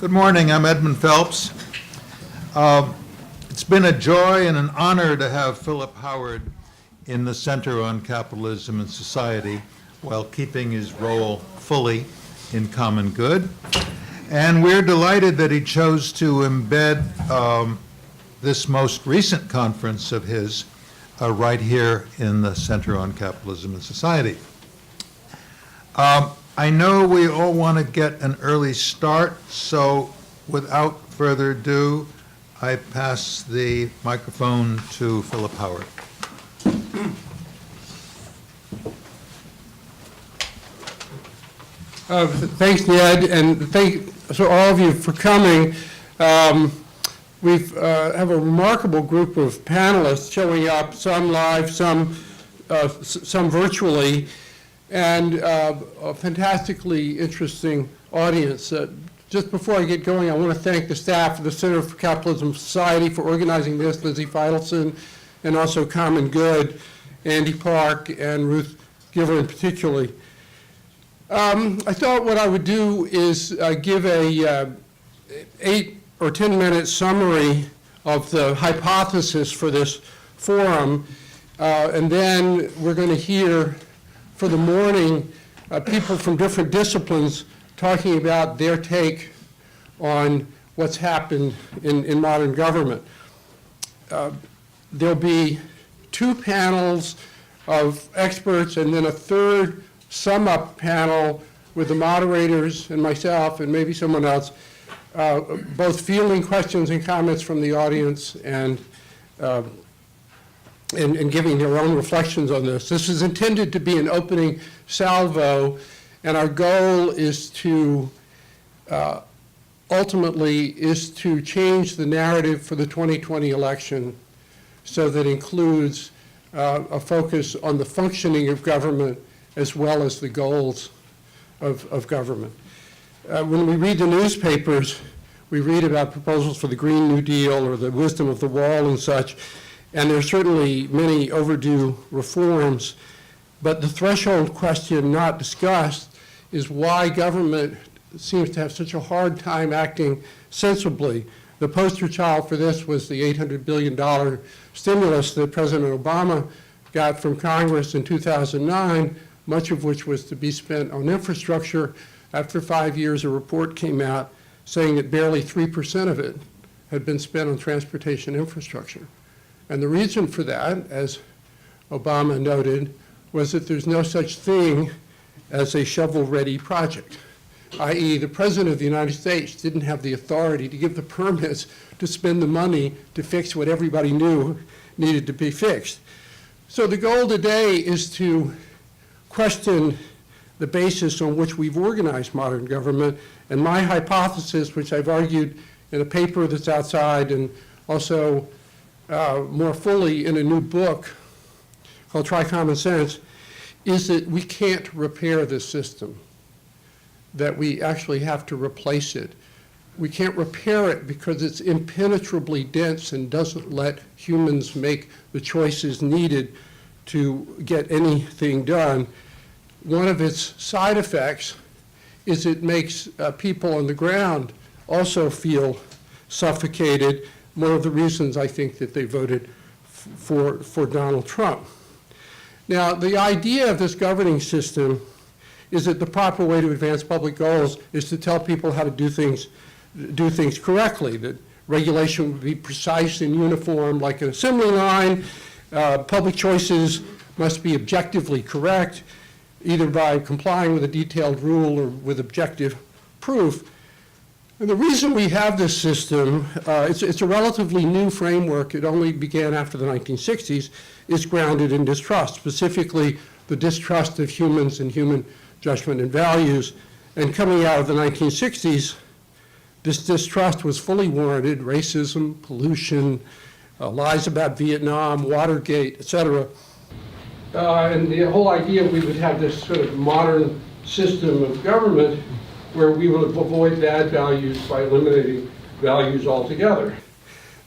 Good morning. I'm Edmund Phelps. It's been a joy and an honor to have Philip Howard in the Center on Capitalism and Society while keeping his role fully in common good. And we're delighted that he chose to embed this most recent conference of his right here in the Center on Capitalism and Society. I know we all want to get an early start, so without further ado, I pass the microphone to Philip Howard. Thanks, Ned, and thanks to all of you for coming. We have a remarkable group of panelists showing up, some live, some virtually, and a fantastically interesting audience. Just before I get going, I want to thank the staff of the Center for Capitalism and Society for organizing this, Lizzie Feidelson, and also Common Good, Andy Park, and Ruth Giver particularly. I thought what I would do is give a 8 or 10 minute summary of the hypothesis for this forum, and then we're going to hear for the morning people from different disciplines talking about their take on what's happened in modern government. There'll be 2 panels of experts and then a third sum-up panel with the moderators and myself and maybe someone else, both fielding questions and comments from the audience and giving their own reflections on this. This is intended to be an opening salvo, and our goal is to ultimately is to change the narrative for the 2020 election so that includes a focus on the functioning of government as well as the goals of government. When we read the newspapers, we read about proposals for the Green New Deal or the wisdom of the wall and such, and there are certainly many overdue reforms, but the threshold question not discussed is why government seems to have such a hard time acting sensibly. The poster child for this was the $800 billion stimulus that President Obama got from Congress in 2009, much of which was to be spent on infrastructure. After 5 years, a report came out saying that barely 3% of it had been spent on transportation infrastructure. And the reason for that, as Obama noted, was that there's no such thing as a shovel-ready project, i.e. the President of the United States didn't have the authority to give the permits to spend the money to fix what everybody knew needed to be fixed. So the goal today is to question the basis on which we've organized modern government, and my hypothesis, which I've argued in a paper that's outside and also more fully in a new book called Try Common Sense, is that we can't repair this system, that we actually have to replace it. We can't repair it because it's impenetrably dense and doesn't let humans make the choices needed to get anything done. One of its side effects is it makes people on the ground also feel suffocated. One of the reasons I think that they voted for Donald Trump. Now, the idea of this governing system is that the proper way to advance public goals is to tell people how to do things correctly, that regulation would be precise and uniform like an assembly line, public choices must be objectively correct, either by complying with a detailed rule or with objective proof. And the reason we have this system, it's a relatively new framework, it only began after the 1960s, is grounded in distrust, specifically the distrust of humans and human judgment and values. And coming out of the 1960s, this distrust was fully warranted: racism, pollution, lies about Vietnam, Watergate, et cetera. And the whole idea we would have this sort of modern system of government where we would avoid bad values by eliminating values altogether.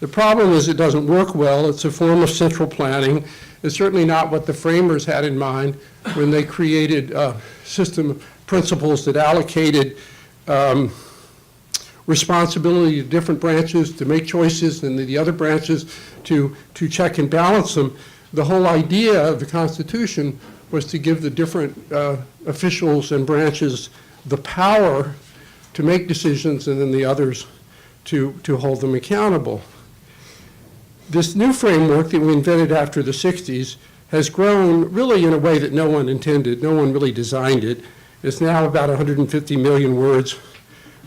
The problem is it doesn't work well. It's a form of central planning. It's certainly not what the framers had in mind when they created a system of principles that allocated responsibility to different branches to make choices and the other branches to check and balance them. The whole idea of the Constitution was to give the different officials and branches the power to make decisions and then the others to hold them accountable. This new framework that we invented after the 60s has grown really in a way that no one intended. No one really designed it. It's now about 150 million words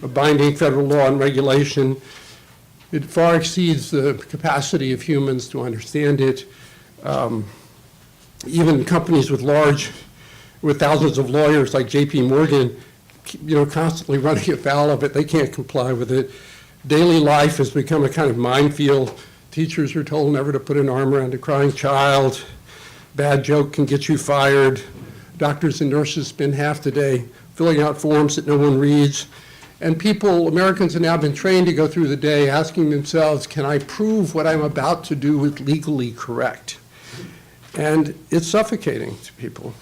of binding federal law and regulation. It far exceeds the capacity of humans to understand it. Even companies with thousands of lawyers like J.P. Morgan, constantly running afoul of it. They can't comply with it. Daily life has become a kind of minefield. Teachers are told never to put an arm around a crying child. Bad joke can get you fired. Doctors and nurses spend half the day filling out forms that no one reads. And Americans have now been trained to go through the day asking themselves, can I prove what I'm about to do is legally correct? And it's suffocating to people.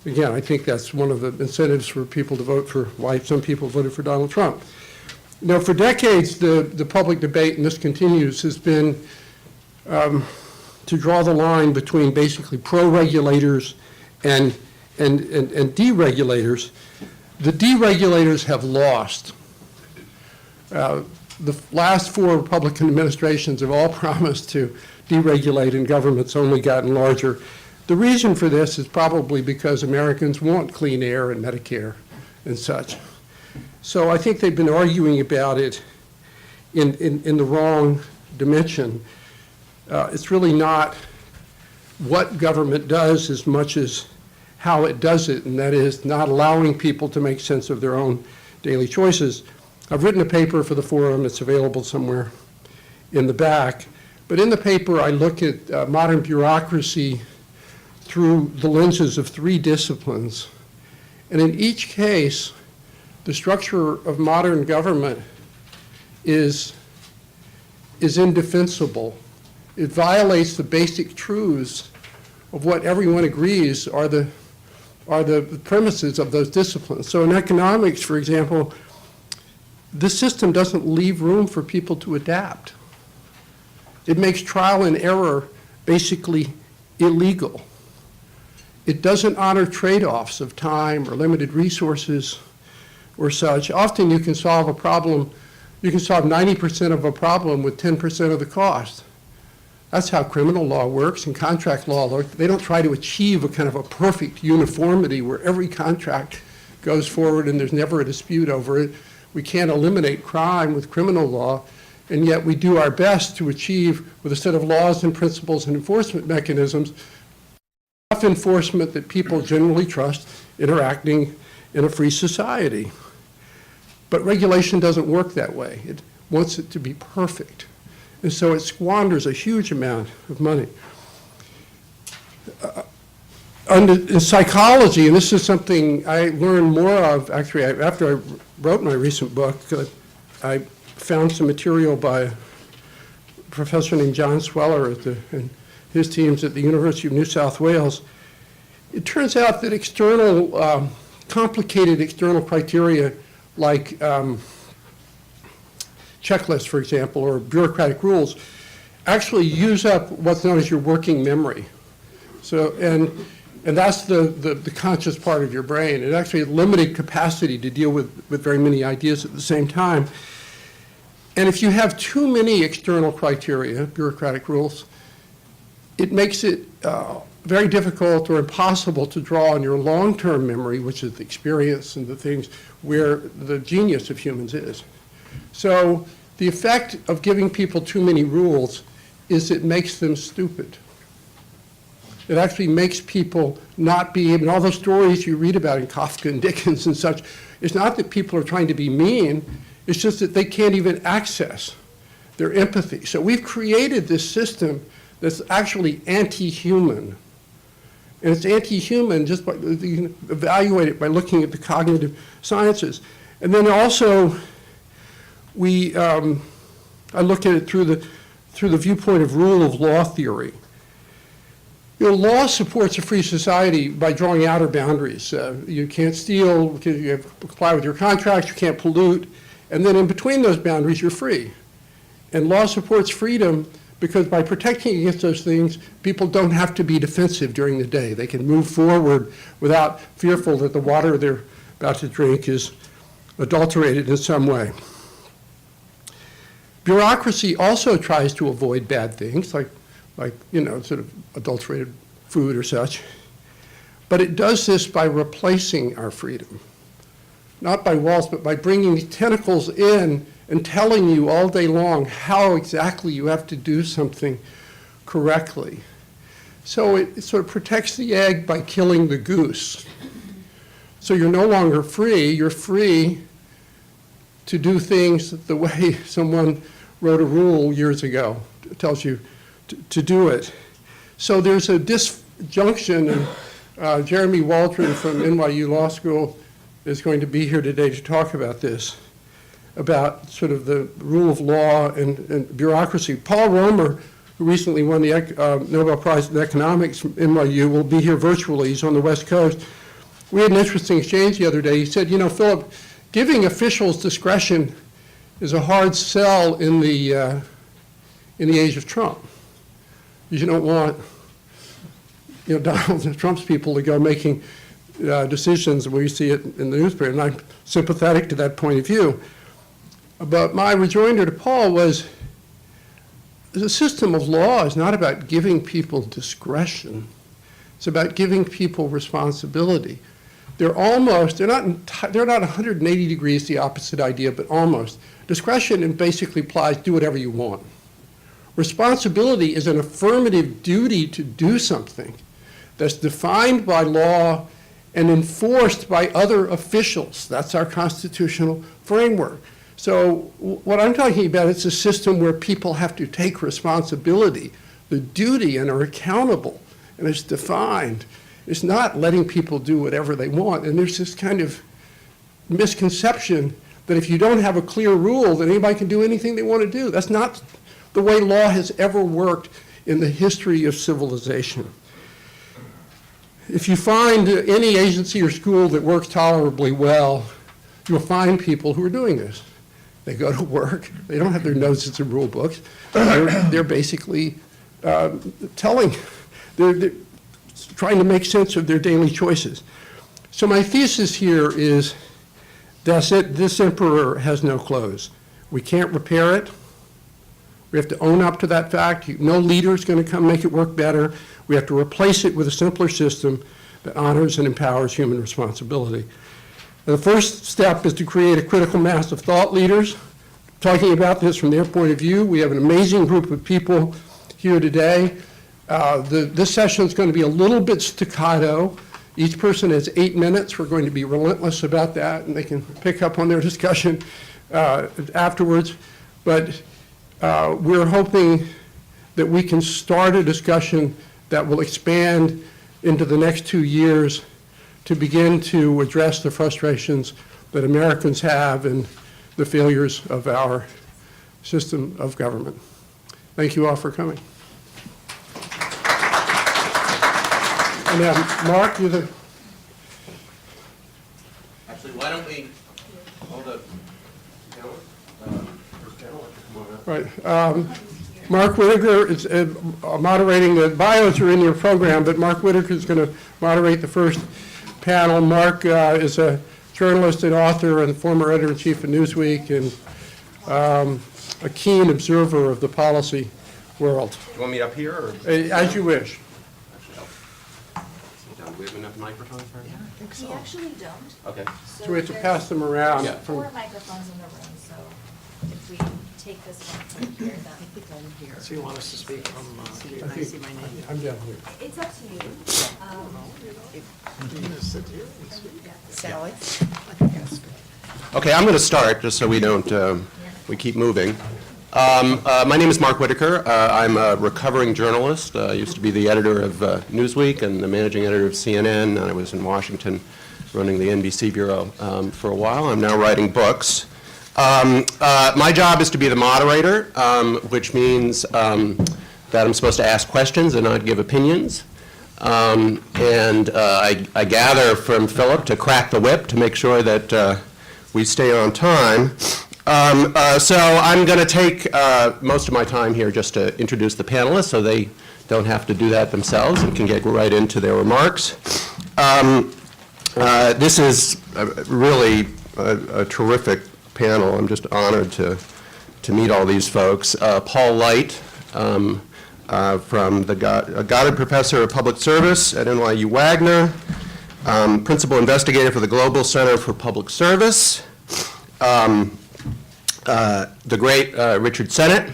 Again, I think that's one of the incentives for people to vote for why some people voted for Donald Trump. For decades, the public debate, and this continues, has been to draw the line between basically pro-regulators and deregulators. The deregulators have lost. The last 4 Republican administrations have all promised to deregulate, and government's only gotten larger. The reason for this is probably because Americans want clean air and Medicare and such. So I think they've been arguing about it in the wrong dimension. It's really not what government does as much as how it does it, and that is not allowing people to make sense of their own daily choices. I've written a paper for the forum. It's available somewhere in the back. But in the paper, I look at modern bureaucracy through the lenses of 3 disciplines. And in each case, the structure of modern government is indefensible. It violates the basic truths of what everyone agrees are the premises of those disciplines. So in economics, for example, this system doesn't leave room for people to adapt. It makes trial and error basically illegal. It doesn't honor trade-offs of time or limited resources or such. Often you can solve a problem, you can solve 90% of a problem with 10% of the cost. That's how criminal law works and contract law works. They don't try to achieve a kind of a perfect uniformity where every contract goes forward and there's never a dispute over it. We can't eliminate crime with criminal law, and yet we do our best to achieve, with a set of laws and principles and enforcement mechanisms, enough enforcement that people generally trust interacting in a free society. But regulation doesn't work that way. It wants it to be perfect. And so it squanders a huge amount of money. In psychology, and this is something I learned more of, actually, after I wrote my recent book, I found some material by a professor named John Sweller and his teams at the University of New South Wales. It turns out that complicated external criteria like checklists, for example, or bureaucratic rules, actually use up what's known as your working memory. So, and that's the conscious part of your brain. It actually has limited capacity to deal with very many ideas at the same time. And if you have too many external criteria, bureaucratic rules, it makes it very difficult or impossible to draw on your long-term memory, which is the experience and the things where the genius of humans is. So the effect of giving people too many rules is it makes them stupid. It actually makes people not be able, and all those stories you read about in Kafka and Dickens and such, it's not that people are trying to be mean, it's just that they can't even access their empathy. So we've created this system that's actually anti-human. And it's anti-human just by, you can evaluate it by looking at the cognitive sciences. And then also, I look at it through the viewpoint of rule of law theory. Law supports a free society by drawing outer boundaries. You can't steal, you have to comply with your contracts, you can't pollute, And then in between those boundaries, you're free. And law supports freedom because by protecting against those things, people don't have to be defensive during the day. They can move forward without fearful that the water they're about to drink is adulterated in some way. Bureaucracy also tries to avoid bad things, like sort of adulterated food or such. But it does this by replacing our freedom. Not by walls, but by bringing tentacles in and telling you all day long how exactly you have to do something correctly. So it sort of protects the egg by killing the goose. So you're no longer free. You're free to do things the way someone wrote a rule years ago. It tells you to do it. So there's a disjunction, and Jeremy Waldron from NYU Law School is going to be here today to talk about this, about sort of the rule of law and bureaucracy. Paul Romer, who recently won the Nobel Prize in Economics from NYU, will be here virtually. He's on the West Coast. We had an interesting exchange the other day. He said, Philip, giving officials discretion is a hard sell in the age of Trump. You don't want Donald Trump's people to go making decisions where you see it in the newspaper, and I'm sympathetic to that point of view. But my rejoinder to Paul was, the system of law is not about giving people discretion. It's about giving people responsibility. They're not 180 degrees the opposite idea, but almost. Discretion basically implies do whatever you want. Responsibility is an affirmative duty to do something that's defined by law and enforced by other officials. That's our constitutional framework. So what I'm talking about is a system where people have to take responsibility, the duty, and are accountable, and it's defined. It's not letting people do whatever they want. And there's this kind of misconception that if you don't have a clear rule, that anybody can do anything they want to do. That's not the way law has ever worked in the history of civilization. If you find any agency or school that works tolerably well, you'll find people who are doing this. They go to work. They don't have their noses in rule books. They're basically they're trying to make sense of their daily choices. So my thesis here is that this emperor has no clothes. We can't repair it. We have to own up to that fact. No leader is going to come make it work better. We have to replace it with a simpler system that honors and empowers human responsibility. And the first step is to create a critical mass of thought leaders. Talking about this from their point of view, we have an amazing group of people here today. This session is going to be a little bit staccato. Each person has 8 minutes. We're going to be relentless about that, and they can pick up on their discussion afterwards. But we're hoping that we can start a discussion that will expand into the next 2 years to begin to address the frustrations that Americans have and the failures of our system of government. Thank you all for coming. And Mark, you're the... Actually, why don't we hold up? Right. Mark Whitaker is moderating. The bios are in your program, but Mark Whitaker is going to moderate the first panel. Mark is a journalist and author and former editor-in-chief of Newsweek and a keen observer of the policy world. You want me up here or? As you wish. Do we have enough microphones for him? We actually don't. Okay. So we have to pass them around. Yeah. Four microphones in the room, so if we take this one from here, then here. So you want us to speak from, I I think- see my name? I'm down here. It's up to you. You can just sit here and speak. Sally? Okay, I'm going to start just so we don't, we keep moving. My name is Mark Whitaker. I'm a recovering journalist. I used to be the editor of Newsweek and the managing editor of CNN. I was in Washington running the NBC bureau for a while. I'm now writing books. My job is to be the moderator, which means that I'm supposed to ask questions and not give opinions. I gather from Philip to crack the whip to make sure that we stay on time. So I'm going to take most of my time here just to introduce the panelists so they don't have to do that themselves and can get right into their remarks. This is really a terrific panel. I'm just honored to meet all these folks. Paul Light, from the Goddard Professor of Public Service at NYU Wagner, Principal Investigator for the Global Center for Public Service, the great Richard Sennett,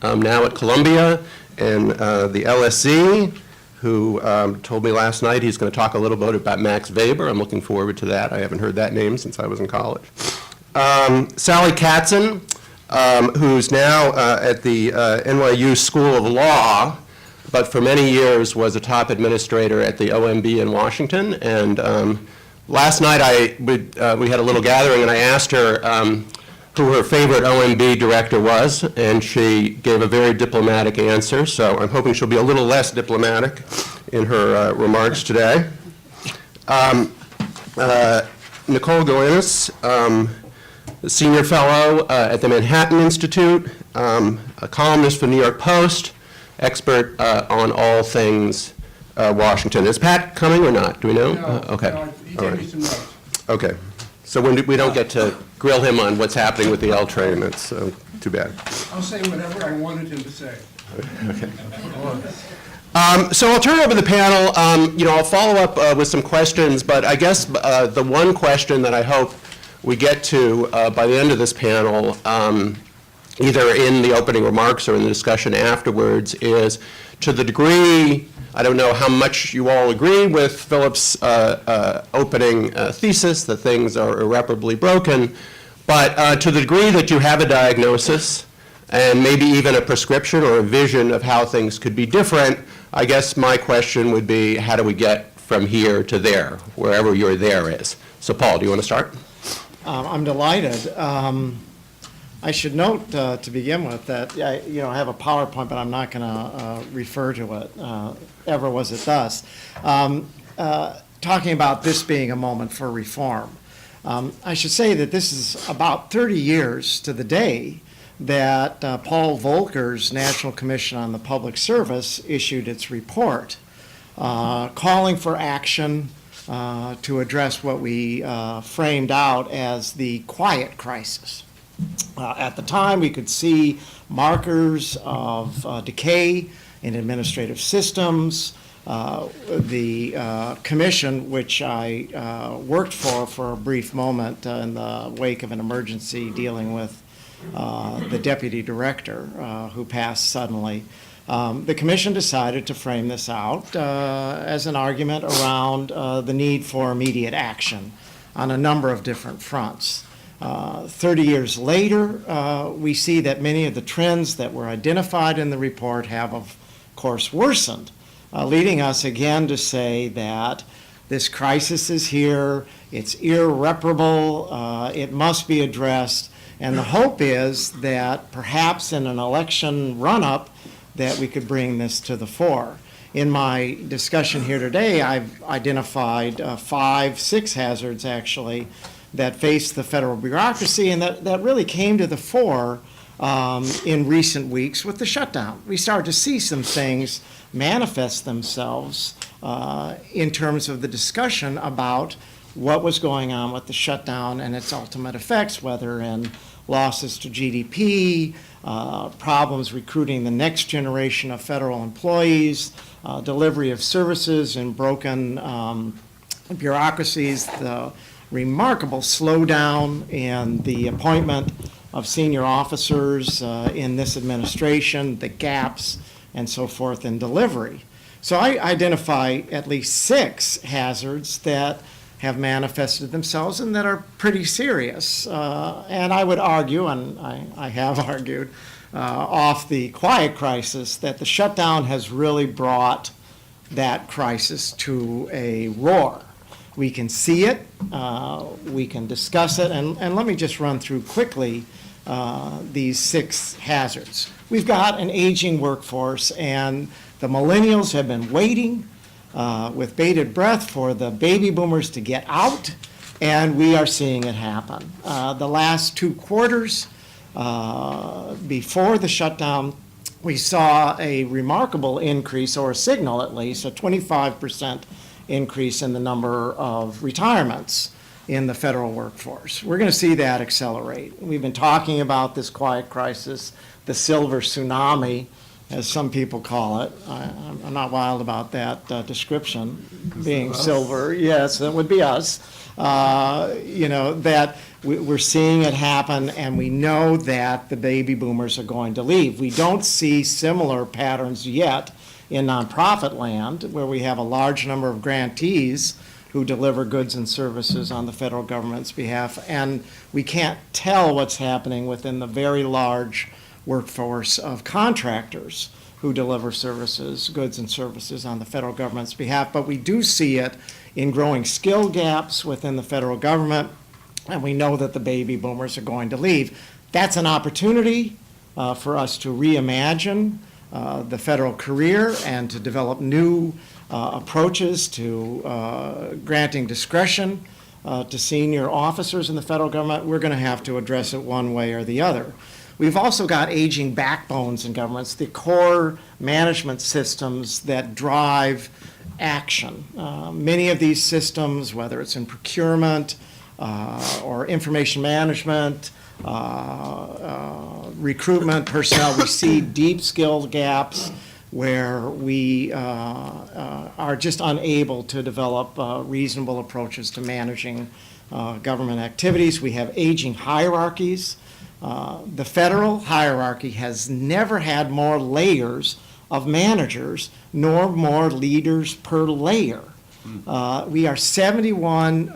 now at Columbia, and the LSE, who told me last night he's going to talk a little bit about Max Weber. I'm looking forward to that. I haven't heard that name since I was in college. Sally Katzen, who's now at the NYU School of Law, but for many years was a top administrator at the OMB in Washington. And last night we had a little gathering, and I asked her who her favorite OMB director was, and she gave a very diplomatic answer, so I'm hoping she'll be a little less diplomatic in her remarks today. Nicole Gelinas, senior fellow at the Manhattan Institute, a columnist for the New York Post, expert on all things Washington. Is Pat coming or not? Do we know? Okay. No, he All gave right. me some notes. Okay. So when we don't get to grill him on what's happening with the L train, that's too bad. I'll say whatever I wanted him to say. So I'll turn it over to the panel. I'll follow up with some questions, but I guess the one question that I hope we get to by the end of this panel, either in the opening remarks or in the discussion afterwards, is to the degree, I don't know how much you all agree with Phillips' opening thesis that things are irreparably broken, but to the degree that you have a diagnosis and maybe even a prescription or a vision of how things could be different, I guess my question would be, how do we get from here to there, wherever your there is? So Paul, do you want to start? I'm delighted. I should note to begin with that I have a PowerPoint, but I'm not going to refer to it. Ever was it thus? Talking about this being a moment for reform. I should say that this is about 30 years to the day that Paul Volcker's National Commission on the Public Service issued its report, calling for action to address what we framed out as the quiet crisis. At the time, we could see markers of decay in administrative systems. The commission, which I worked for a brief moment in the wake of an emergency dealing with the deputy director who passed suddenly, the commission decided to frame this out as an argument around the need for immediate action on a number of different fronts. 30 years later, we see that many of the trends that were identified in the report have, of course, worsened, leading us again to say that this crisis is here, it's irreparable, it must be addressed, and the hope is that perhaps in an election run-up that we could bring this to the fore. In my discussion here today, I've identified 6 hazards, actually, that face the federal bureaucracy and that really came to the fore in recent weeks with the shutdown. We started to see some things manifest themselves in terms of the discussion about what was going on with the shutdown and its ultimate effects, whether in losses to GDP, problems recruiting the next generation of federal employees, delivery of services in broken bureaucracies, the remarkable slowdown in the appointment of senior officers in this administration, the gaps, and so forth in delivery. So I identify at least 6 hazards that have manifested themselves and that are pretty serious. And I would argue, and I have argued, off the quiet crisis, that the shutdown has really brought that crisis to a roar. We can see it, we can discuss it, and let me just run through quickly these 6 hazards. We've got an aging workforce, and the millennials have been waiting with bated breath for the baby boomers to get out And we are seeing it happen. The last 2 quarters before the shutdown, we saw a remarkable increase, or a signal at least, a 25% increase in the number of retirements in the federal workforce. We're going to see that accelerate. We've been talking about this quiet crisis, the silver tsunami, as some people call it. I'm not wild about that description, being silver. Yes, that would be us. That we're seeing it happen, and we know that the baby boomers are going to leave. We don't see similar patterns yet in nonprofit land, where we have a large number of grantees who deliver goods and services on the federal government's behalf, and we can't tell what's happening within the very large workforce of contractors who deliver services, goods and services on the federal government's behalf, but we do see it in growing skill gaps within the federal government, and we know that the baby boomers are going to leave. That's an opportunity for us to reimagine the federal career and to develop new approaches to granting discretion to senior officers in the federal government. We're going to have to address it one way or the other. We've also got aging backbones in governments, the core management systems that drive action. Many of these systems, whether it's in procurement or information management, recruitment, personnel, we see deep skill gaps where we are just unable to develop reasonable approaches to managing government activities. We have aging hierarchies. The federal hierarchy has never had more layers of managers, nor more leaders per layer. We are 71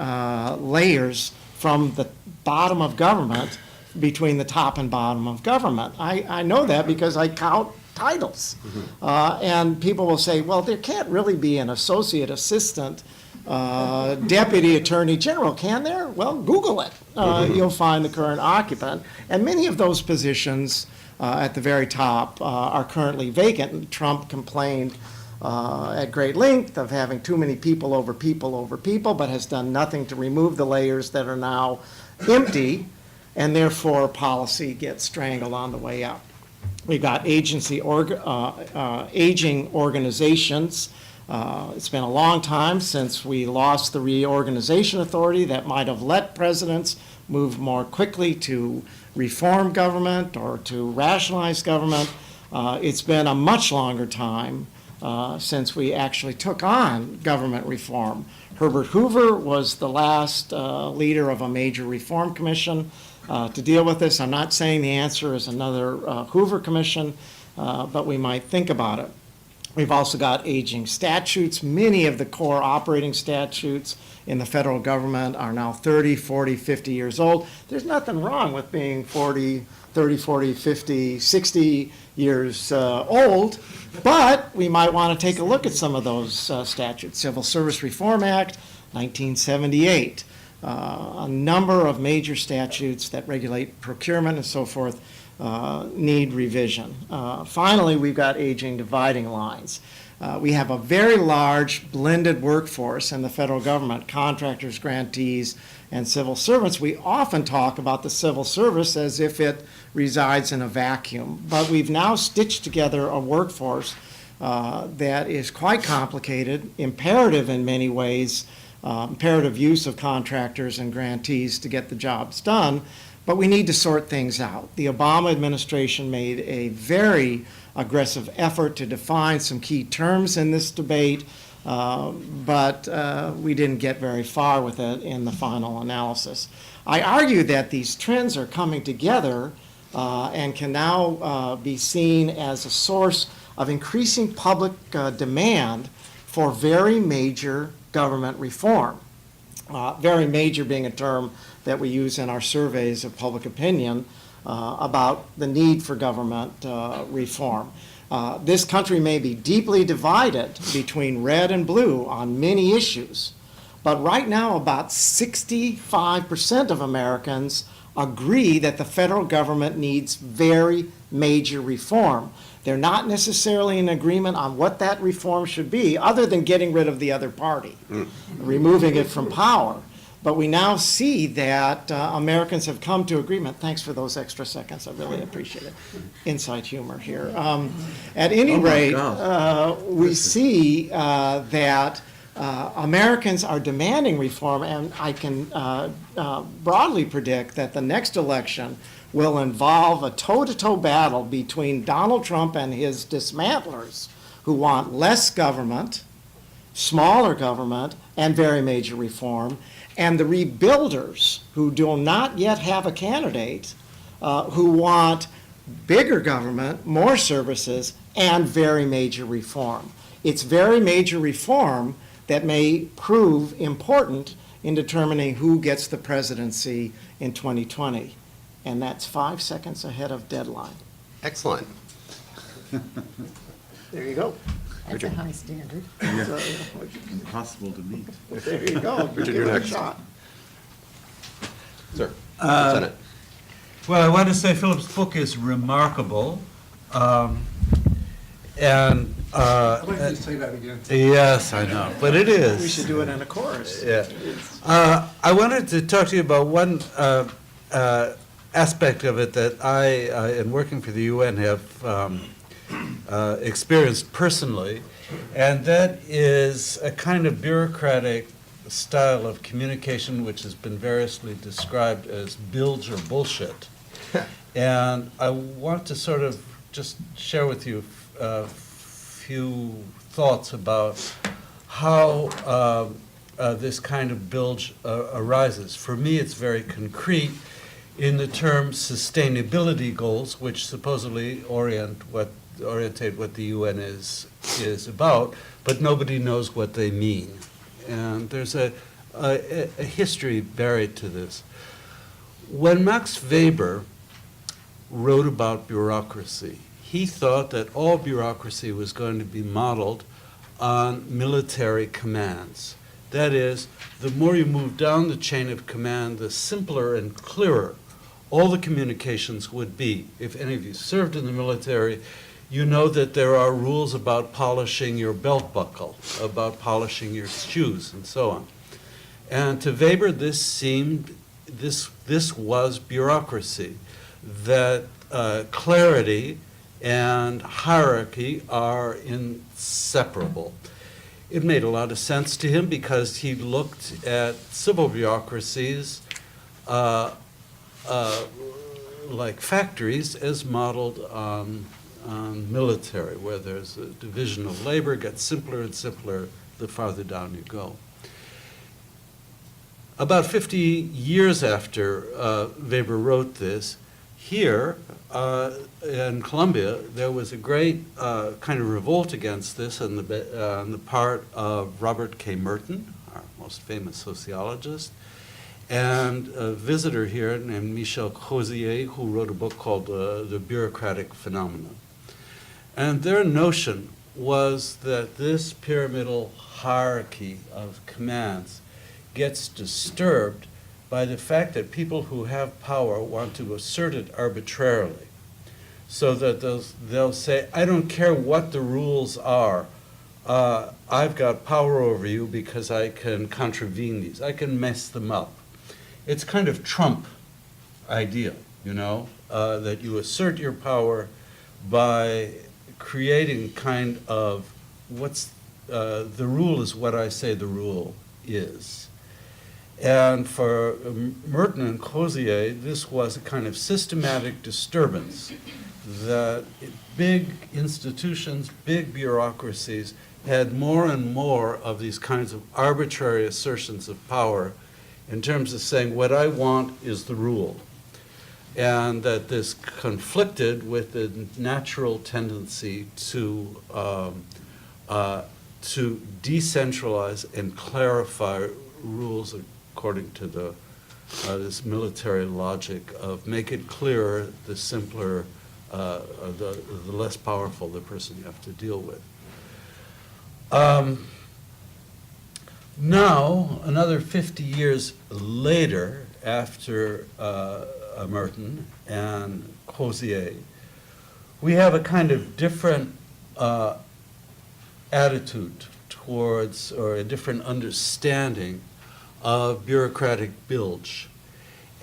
layers from the bottom of government between the top and bottom of government. I know that because I count titles. And people will say, well, there can't really be an associate assistant deputy attorney general, can there? Well, Google it. You'll find the current occupant. And many of those positions at the very top are currently vacant. Trump complained at great length of having too many people over people over people, but has done nothing to remove the layers that are now empty, and therefore policy gets strangled on the way up. We've got aging organizations. It's been a long time since we lost the reorganization authority that might have let presidents move more quickly to reform government or to rationalize government. It's been a much longer time since we actually took on government reform. Herbert Hoover was the last leader of a major reform commission to deal with this. I'm not saying the answer is another Hoover commission, but we might think about it. We've also got aging statutes. Many of the core operating statutes in the federal government are now 30, 40, 50 years old. There's nothing wrong with being 30, 40, 50, 60 years old, but we might want to take a look at some of those statutes. Civil Service Reform Act, 1978. A number of major statutes that regulate procurement and so forth need revision. Finally, we've got aging dividing lines. We have a very large blended workforce in the federal government, contractors, grantees, and civil servants. We often talk about the civil service as if it resides in a vacuum, but we've now stitched together a workforce that is quite complicated, imperative in many ways, imperative use of contractors and grantees to get the jobs done, but we need to sort things out. The Obama administration made a very aggressive effort to define some key terms in this debate, but we didn't get very far with it in the final analysis. I argue that these trends are coming together and can now be seen as a source of increasing public demand for very major government reform. Very major being a term that we use in our surveys of public opinion about the need for government reform. This country may be deeply divided between red and blue on many issues, but right now about 65% of Americans agree that the federal government needs very major reform. They're not necessarily in agreement on what that reform should be, other than getting rid of the other party, removing it from power. But we now see that Americans have come to agreement. Thanks for those extra seconds. I really appreciate it. Inside humor here. At any rate, we see that Americans are demanding reform, and I can broadly predict that the next election will involve a toe-to-toe battle between Donald Trump and his dismantlers, who want less government, smaller government, and very major reform, and the rebuilders, who do not yet have a candidate, who want bigger government, more services, and very major reform. It's very major reform that may prove important in determining who gets the presidency in 2020. And that's 5 seconds ahead of deadline. Excellent. There you go. That's a high standard. Impossible to meet. There you go. Richard, Give you're it a next. shot. Sir, Sennett. Well, I want to say Philip's book is remarkable. And I'd like to say that again. yes, I know, but it is. We should do it in a chorus. Yeah. I wanted to talk to you about one aspect of it that I, in working for the UN, have experienced personally, and that is a kind of bureaucratic style of communication which has been variously described as bilge or bullshit. And I want to sort of just share with you a few thoughts about how this kind of bilge arises. For me, it's very concrete in the term sustainability goals, which supposedly orientate what the UN is about, but nobody knows what they mean. And there's a history buried to this. When Max Weber wrote about bureaucracy, he thought that all bureaucracy was going to be modeled on military commands. That is, the more you move down the chain of command, the simpler and clearer all the communications would be. If any of you served in the military, you know that there are rules about polishing your belt buckle, about polishing your shoes, and so on. And to Weber, this was bureaucracy, that clarity and hierarchy are inseparable. It made a lot of sense to him because he looked at civil bureaucracies like factories as modeled on military, where there's a division of labor, gets simpler and simpler the farther down you go. About 50 years after Weber wrote this, here in Colombia, there was a great kind of revolt against this on the part of Robert K. Merton, our most famous sociologist, and a visitor here named Michel Crozier, who wrote a book called The Bureaucratic Phenomenon. And their notion was that this pyramidal hierarchy of commands gets disturbed by the fact that people who have power want to assert it arbitrarily. So that they'll say, I don't care what the rules are, I've got power over you because I can contravene these, I can mess them up. It's kind of Trump idea, you know, that you assert your power by creating kind of what's, the rule is what I say the rule is. And for Merton and Crozier, this was a kind of systematic disturbance that big institutions, big bureaucracies had more and more of these kinds of arbitrary assertions of power in terms of saying what I want is the rule. And that this conflicted with the natural tendency to decentralize and clarify rules according to this military logic of make it clearer, the simpler, the less powerful the person you have to deal with. Now, another 50 years later, after Merton and Crozier, we have a kind of different attitude towards, or a different understanding of bureaucratic bilge.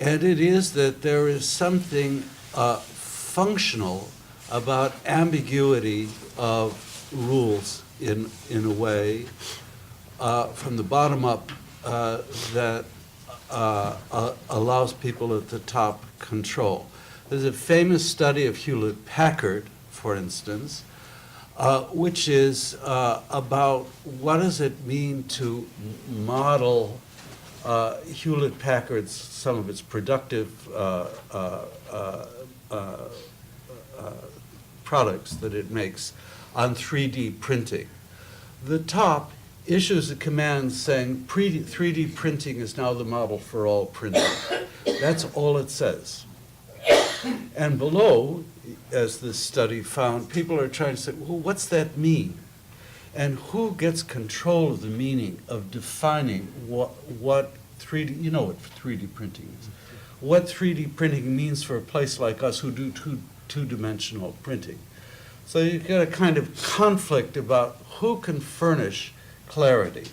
And it is that there is something functional about ambiguity of rules in a way from the bottom up that allows people at the top control. There's a famous study of Hewlett-Packard, for instance, which is about what does it mean to model Hewlett-Packard's, some of its productive products that it makes on 3D printing. The top issues a command saying 3D printing is now the model for all printing. That's all it says. And below, as this study found, people are trying to say, well, what's that mean? And who gets control of the meaning of defining what 3D, you know what 3D printing is, what 3D printing means for a place like us who do two-dimensional printing. So you've got a kind of conflict about who can furnish clarity.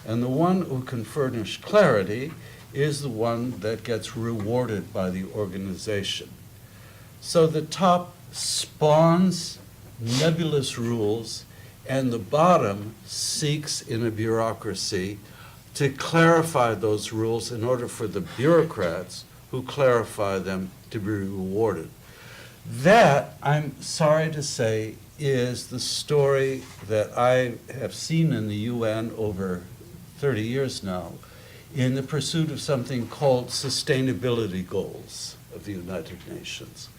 And the one who can furnish clarity is the one that gets rewarded by the organization. So the top spawns nebulous rules, and the bottom seeks in a bureaucracy to clarify those rules in order for the bureaucrats who clarify them to be rewarded. That, I'm sorry to say, is the story that I have seen in the UN over 30 years now in the pursuit of something called sustainability goals of the United Nations.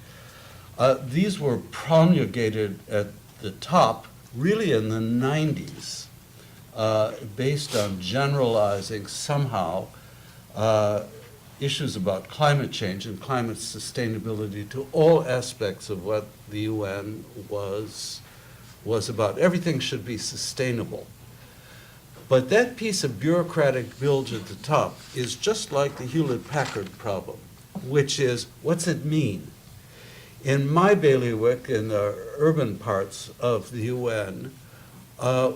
These were promulgated at the top really in the 90s, based on generalizing somehow issues about climate change and climate sustainability to all aspects of what the UN was about. Everything should be sustainable. But that piece of bureaucratic bilge at the top is just like the Hewlett-Packard problem, which is, what's it mean? In my bailiwick, in the urban parts of the UN,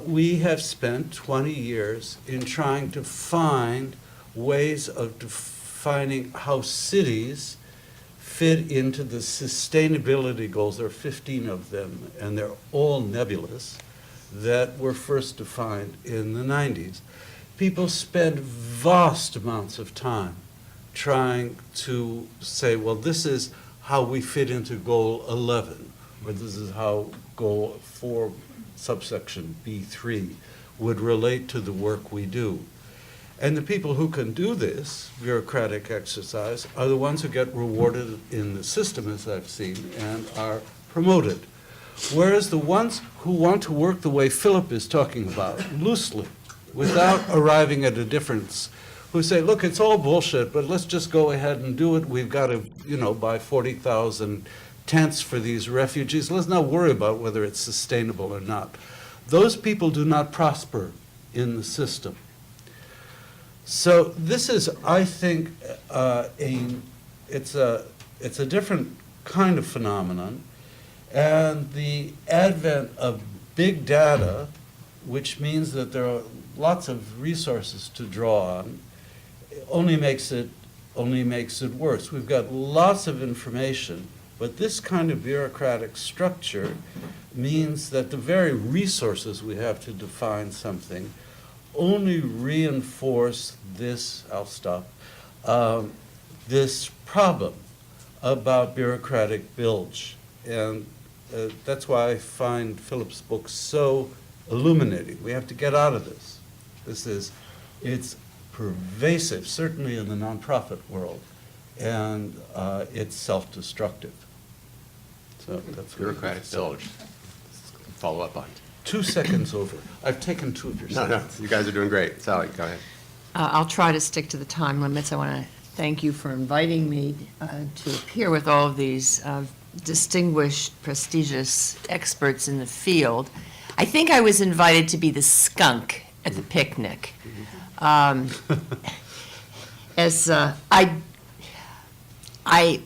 we have spent 20 years in trying to find ways of defining how cities fit into the sustainability goals. There are 15 of them, and they're all nebulous, that were first defined in the 90s. People spend vast amounts of time trying to say, well, this is how we fit into goal 11, or this is how goal 4, subsection B3, would relate to the work we do. And the people who can do this bureaucratic exercise are the ones who get rewarded in the system, as I've seen, and are promoted. Whereas the ones who want to work the way Philip is talking about, loosely, without arriving at a difference, who say, look, it's all bullshit, but let's just go ahead and do it. We've got to, buy 40,000 tents for these refugees. Let's not worry about whether it's sustainable or not. Those people do not prosper in the system. So this is, I think, it's a different kind of phenomenon. And the advent of big data, which means that there are lots of resources to draw on, only makes it worse. We've got lots of information, but this kind of bureaucratic structure means that the very resources we have to define something only reinforce this, I'll stop, this problem about bureaucratic bilge. And that's why I find Philip's book so illuminating. We have to get out of this. It's pervasive, certainly in the nonprofit world, and it's self-destructive. So that's Bureaucratic bilge. Follow up on. 2 seconds over. I've taken 2 of your No, seconds. you guys are doing great. Sally, go ahead. I'll try to stick to the time limits. I want to thank you for inviting me to appear with all of these distinguished, prestigious experts in the field. I think I was invited to be the skunk at the picnic. As I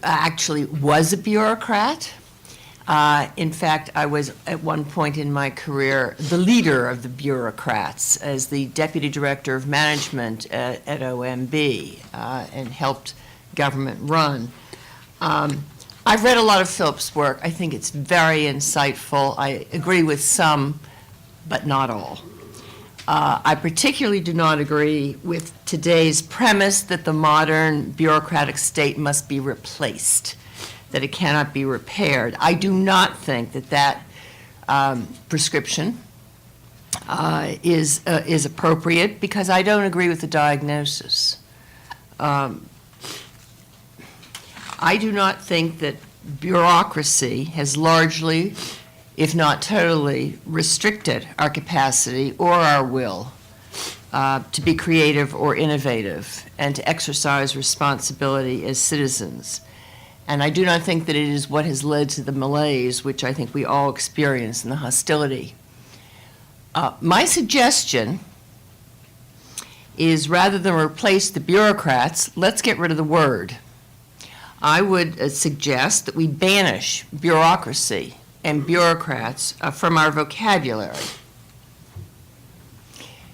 actually was a bureaucrat. In fact, I was at one point in my career the leader of the bureaucrats as the deputy director of management at OMB and helped government run. I've read a lot of Phelps' work. I think it's very insightful. I agree with some, but not all. I particularly do not agree with today's premise that the modern bureaucratic state must be replaced, that it cannot be repaired. I do not think that that prescription is appropriate, because I don't agree with the diagnosis. I do not think that bureaucracy has largely, if not totally, restricted our capacity or our will to be creative or innovative and to exercise responsibility as citizens. And I do not think that it is what has led to the malaise which I think we all experience, and the hostility. My suggestion is, rather than replace the bureaucrats, let's get rid of the word. I would suggest that we banish bureaucracy and bureaucrats from our vocabulary.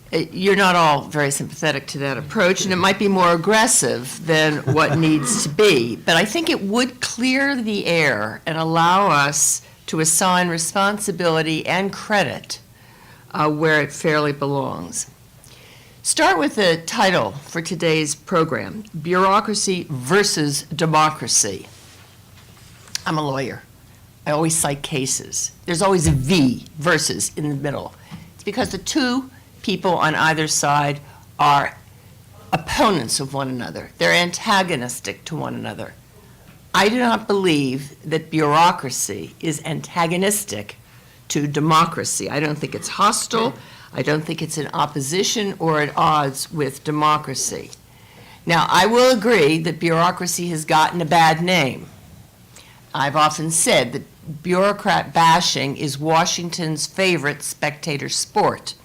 You're not all very sympathetic to that approach, and it might be more aggressive than what needs to be, but I think it would clear the air and allow us to assign responsibility and credit where it fairly belongs. Start with the title for today's program, Bureaucracy versus Democracy. I'm a lawyer. I always cite cases. There's always a V, versus, in the middle. It's because the two people on either side are opponents of one another. They're antagonistic to one another. I do not believe that bureaucracy is antagonistic to democracy. I don't think it's hostile. I don't think it's in opposition or at odds with democracy. Now, I will agree that bureaucracy has gotten a bad name. I've often said that bureaucrat bashing is Washington's favorite spectator sport.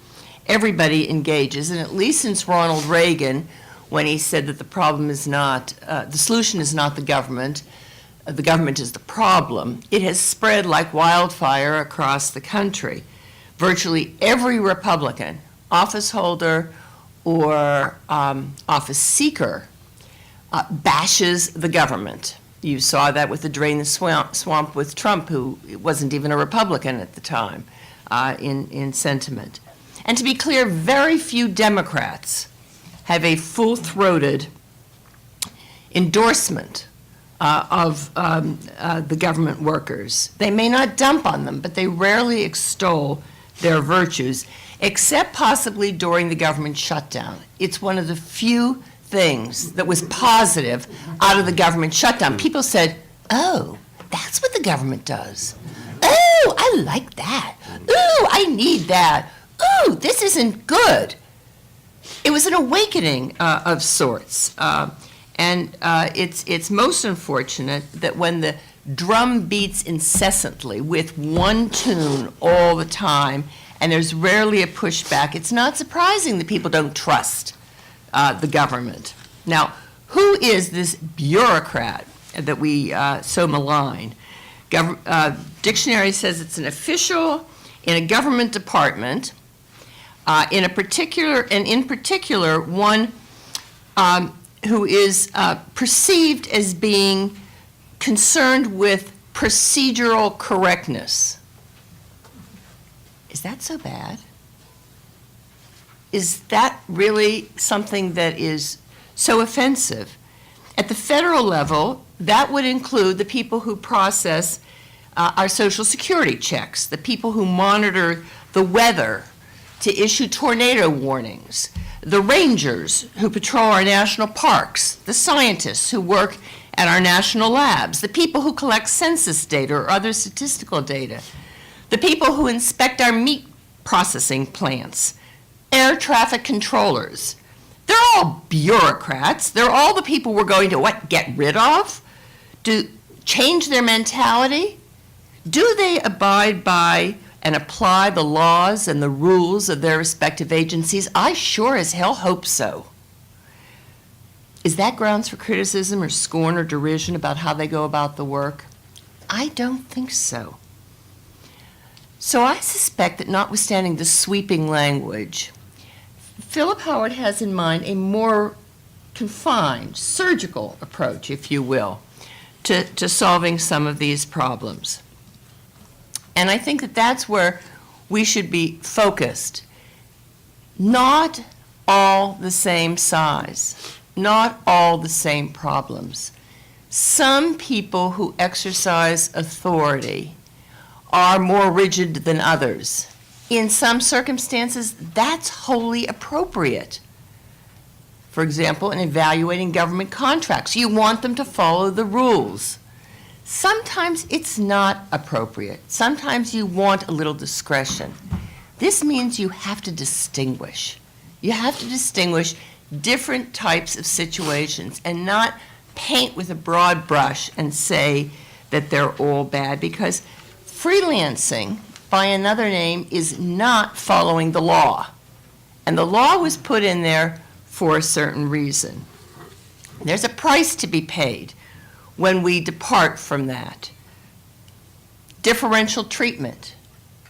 Everybody engages, and at least since Ronald Reagan, when he said that the problem is not, the solution is not the government is the problem, it has spread like wildfire across the country. Virtually every Republican, office holder or office seeker, bashes the government. You saw that with the Drain the Swamp with Trump, who wasn't even a Republican at the time, in sentiment. And to be clear, very few Democrats have a full-throated endorsement of the government workers. They may not dump on them, but they rarely extol their virtues, except possibly during the government shutdown. It's one of the few things that was positive out of the government shutdown. People said, oh, that's what the government does. Oh, I like that. Ooh, I need that. Ooh, this isn't good. It was an awakening of sorts. And it's most unfortunate that when the drum beats incessantly with one tune all the time, and there's rarely a pushback, it's not surprising that people don't trust the government. Now, who is this bureaucrat that we so malign? Dictionary says it's an official in a government department, in particular one who is perceived as being concerned with procedural correctness. Is that so bad? Is that really something that is so offensive? At the federal level, that would include the people who process our Social Security checks, the people who monitor the weather to issue tornado warnings, the rangers who patrol our national parks, the scientists who work at our national labs, the people who collect census data or other statistical data, the people who inspect our meat processing plants, air traffic controllers. They're all bureaucrats. They're all the people we're going to, get rid of? Change their mentality? Do they abide by and apply the laws and the rules of their respective agencies? I sure as hell hope so. Is that grounds for criticism or scorn or derision about how they go about the work? I don't think so. So I suspect that notwithstanding the sweeping language, Philip Howard has in mind a more confined, surgical approach, if you will, to solving some of these problems. And I think that that's where we should be focused. Not all the same size, not all the same problems. Some people who exercise authority are more rigid than others. In some circumstances, that's wholly appropriate. For example, in evaluating government contracts, you want them to follow the rules. Sometimes it's not appropriate. Sometimes you want a little discretion. This means you have to distinguish. You have to distinguish different types of situations and not paint with a broad brush and say that they're all bad, because freelancing, by another name, is not following the law. And the law was put in there for a certain reason. There's a price to be paid when we depart from that. Differential treatment,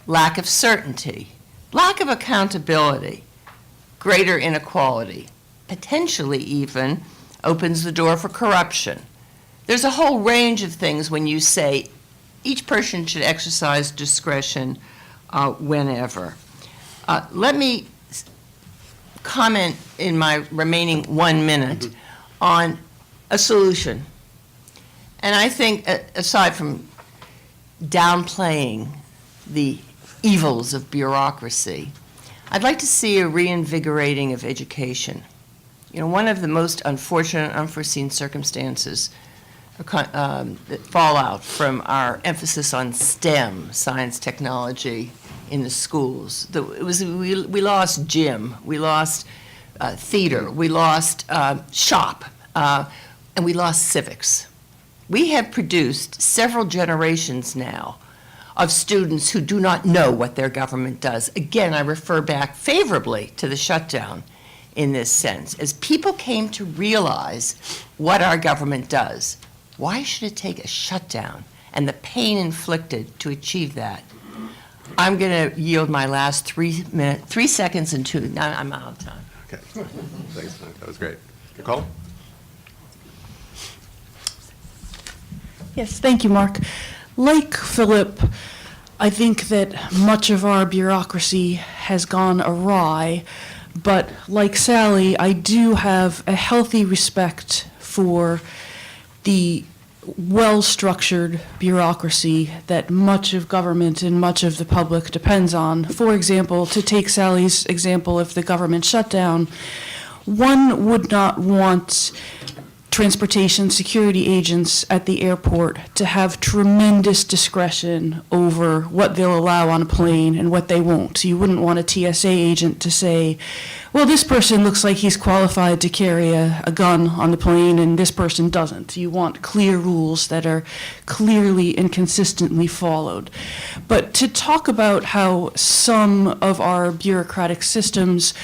lack of certainty, lack of accountability, greater inequality, potentially even opens the door for corruption. There's a whole range of things when you say each person should exercise discretion whenever. Let me comment in my remaining 1 minute on a solution. And I think, aside from downplaying the evils of bureaucracy, I'd like to see a reinvigorating of education. You know, one of the most unfortunate, unforeseen circumstances that fall out from our emphasis on STEM, science, technology, in the schools. We lost gym, we lost theater, we lost shop, and we lost civics. We have produced several generations now of students who do not know what their government does. Again, I refer back favorably to the shutdown in this sense. As people came to realize what our government does, why should it take a shutdown and the pain inflicted to achieve that? I'm going to yield my last 3 seconds and two. Now I'm out of time. Okay. Thanks, Mike. That was great. Nicole? Yes, thank you, Mark. Like Philip, I think that much of our bureaucracy has gone awry, but like Sally, I do have a healthy respect for the well-structured bureaucracy that much of government and much of the public depends on. For example, to take Sally's example of the government shutdown, one would not want transportation security agents at the airport to have tremendous discretion over what they'll allow on a plane and what they won't. You wouldn't want a TSA agent to say, well, this person looks like he's qualified to carry a gun on the plane and this person doesn't. You want clear rules that are clearly and consistently followed. But to talk about how some of our bureaucratic systems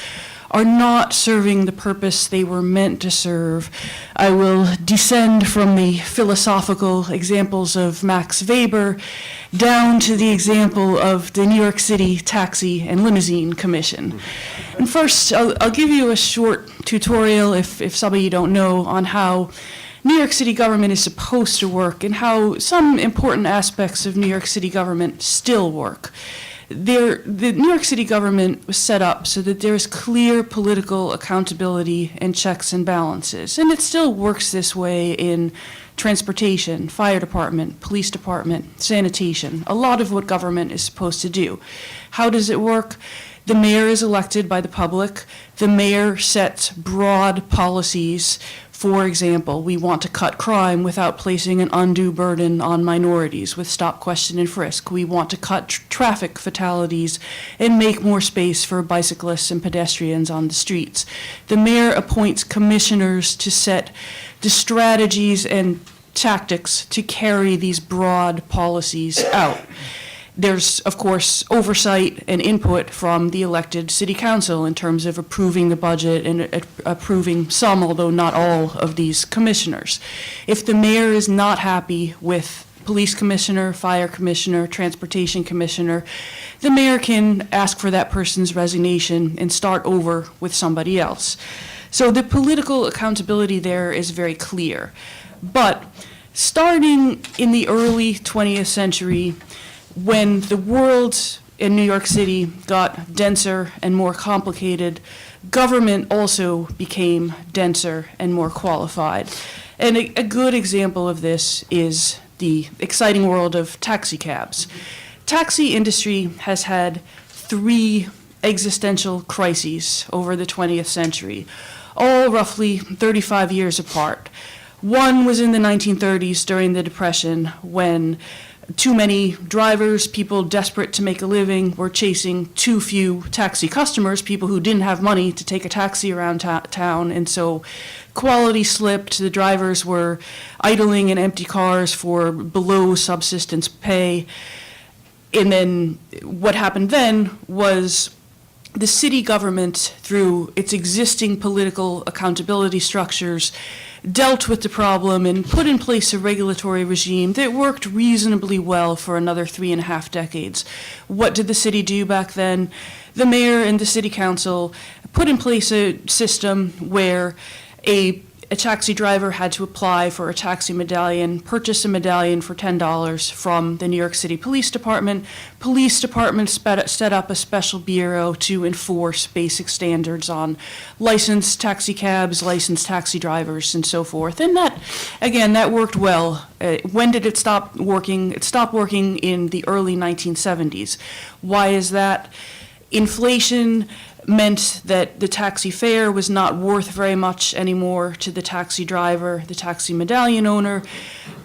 are not serving the purpose they were meant to serve, I will descend from the philosophical examples of Max Weber down to the example of the New York City Taxi and Limousine Commission. And first, I'll give you a short tutorial, if some of you don't know, on how New York City government is supposed to work and how some important aspects of New York City government still work. The New York City government was set up so that there's clear political accountability and checks and balances. And it still works this way in transportation, fire department, police department, sanitation, a lot of what government is supposed to do. How does it work? The mayor is elected by the public. The mayor sets broad policies. For example, we want to cut crime without placing an undue burden on minorities with stop, question, and frisk. We want to cut traffic fatalities and make more space for bicyclists and pedestrians on the streets. The mayor appoints commissioners to set the strategies and tactics to carry these broad policies out. There's, of course, oversight and input from the elected city council in terms of approving the budget and approving some, although not all, of these commissioners. If the mayor is not happy with police commissioner, fire commissioner, transportation commissioner, the mayor can ask for that person's resignation and start over with somebody else. So the political accountability there is very clear. But starting in the early 20th century, when the world in New York City got denser and more complicated, government also became denser and more qualified. And a good example of this is the exciting world of taxi cabs. Taxi industry has had 3 existential crises over the 20th century, all roughly 35 years apart. One was in the 1930s during the Depression, when too many drivers, people desperate to make a living, were chasing too few taxi customers, people who didn't have money to take a taxi around town, and so quality slipped. The drivers were idling in empty cars for below subsistence pay. And then what happened then was the city government, through its existing political accountability structures, dealt with the problem and put in place a regulatory regime that worked reasonably well for another 3.5 decades. What did the city do back then? The mayor and the city council put in place a system where a taxi driver had to apply for a taxi medallion, purchase a medallion for $10 from the New York City Police Department. Police Department set up a special bureau to enforce basic standards on licensed taxi cabs, licensed taxi drivers, and so forth. And that, again, that worked well. When did it stop working? It stopped working in the early 1970s. Why is that? Inflation meant that the taxi fare was not worth very much anymore to the taxi driver, the taxi medallion owner.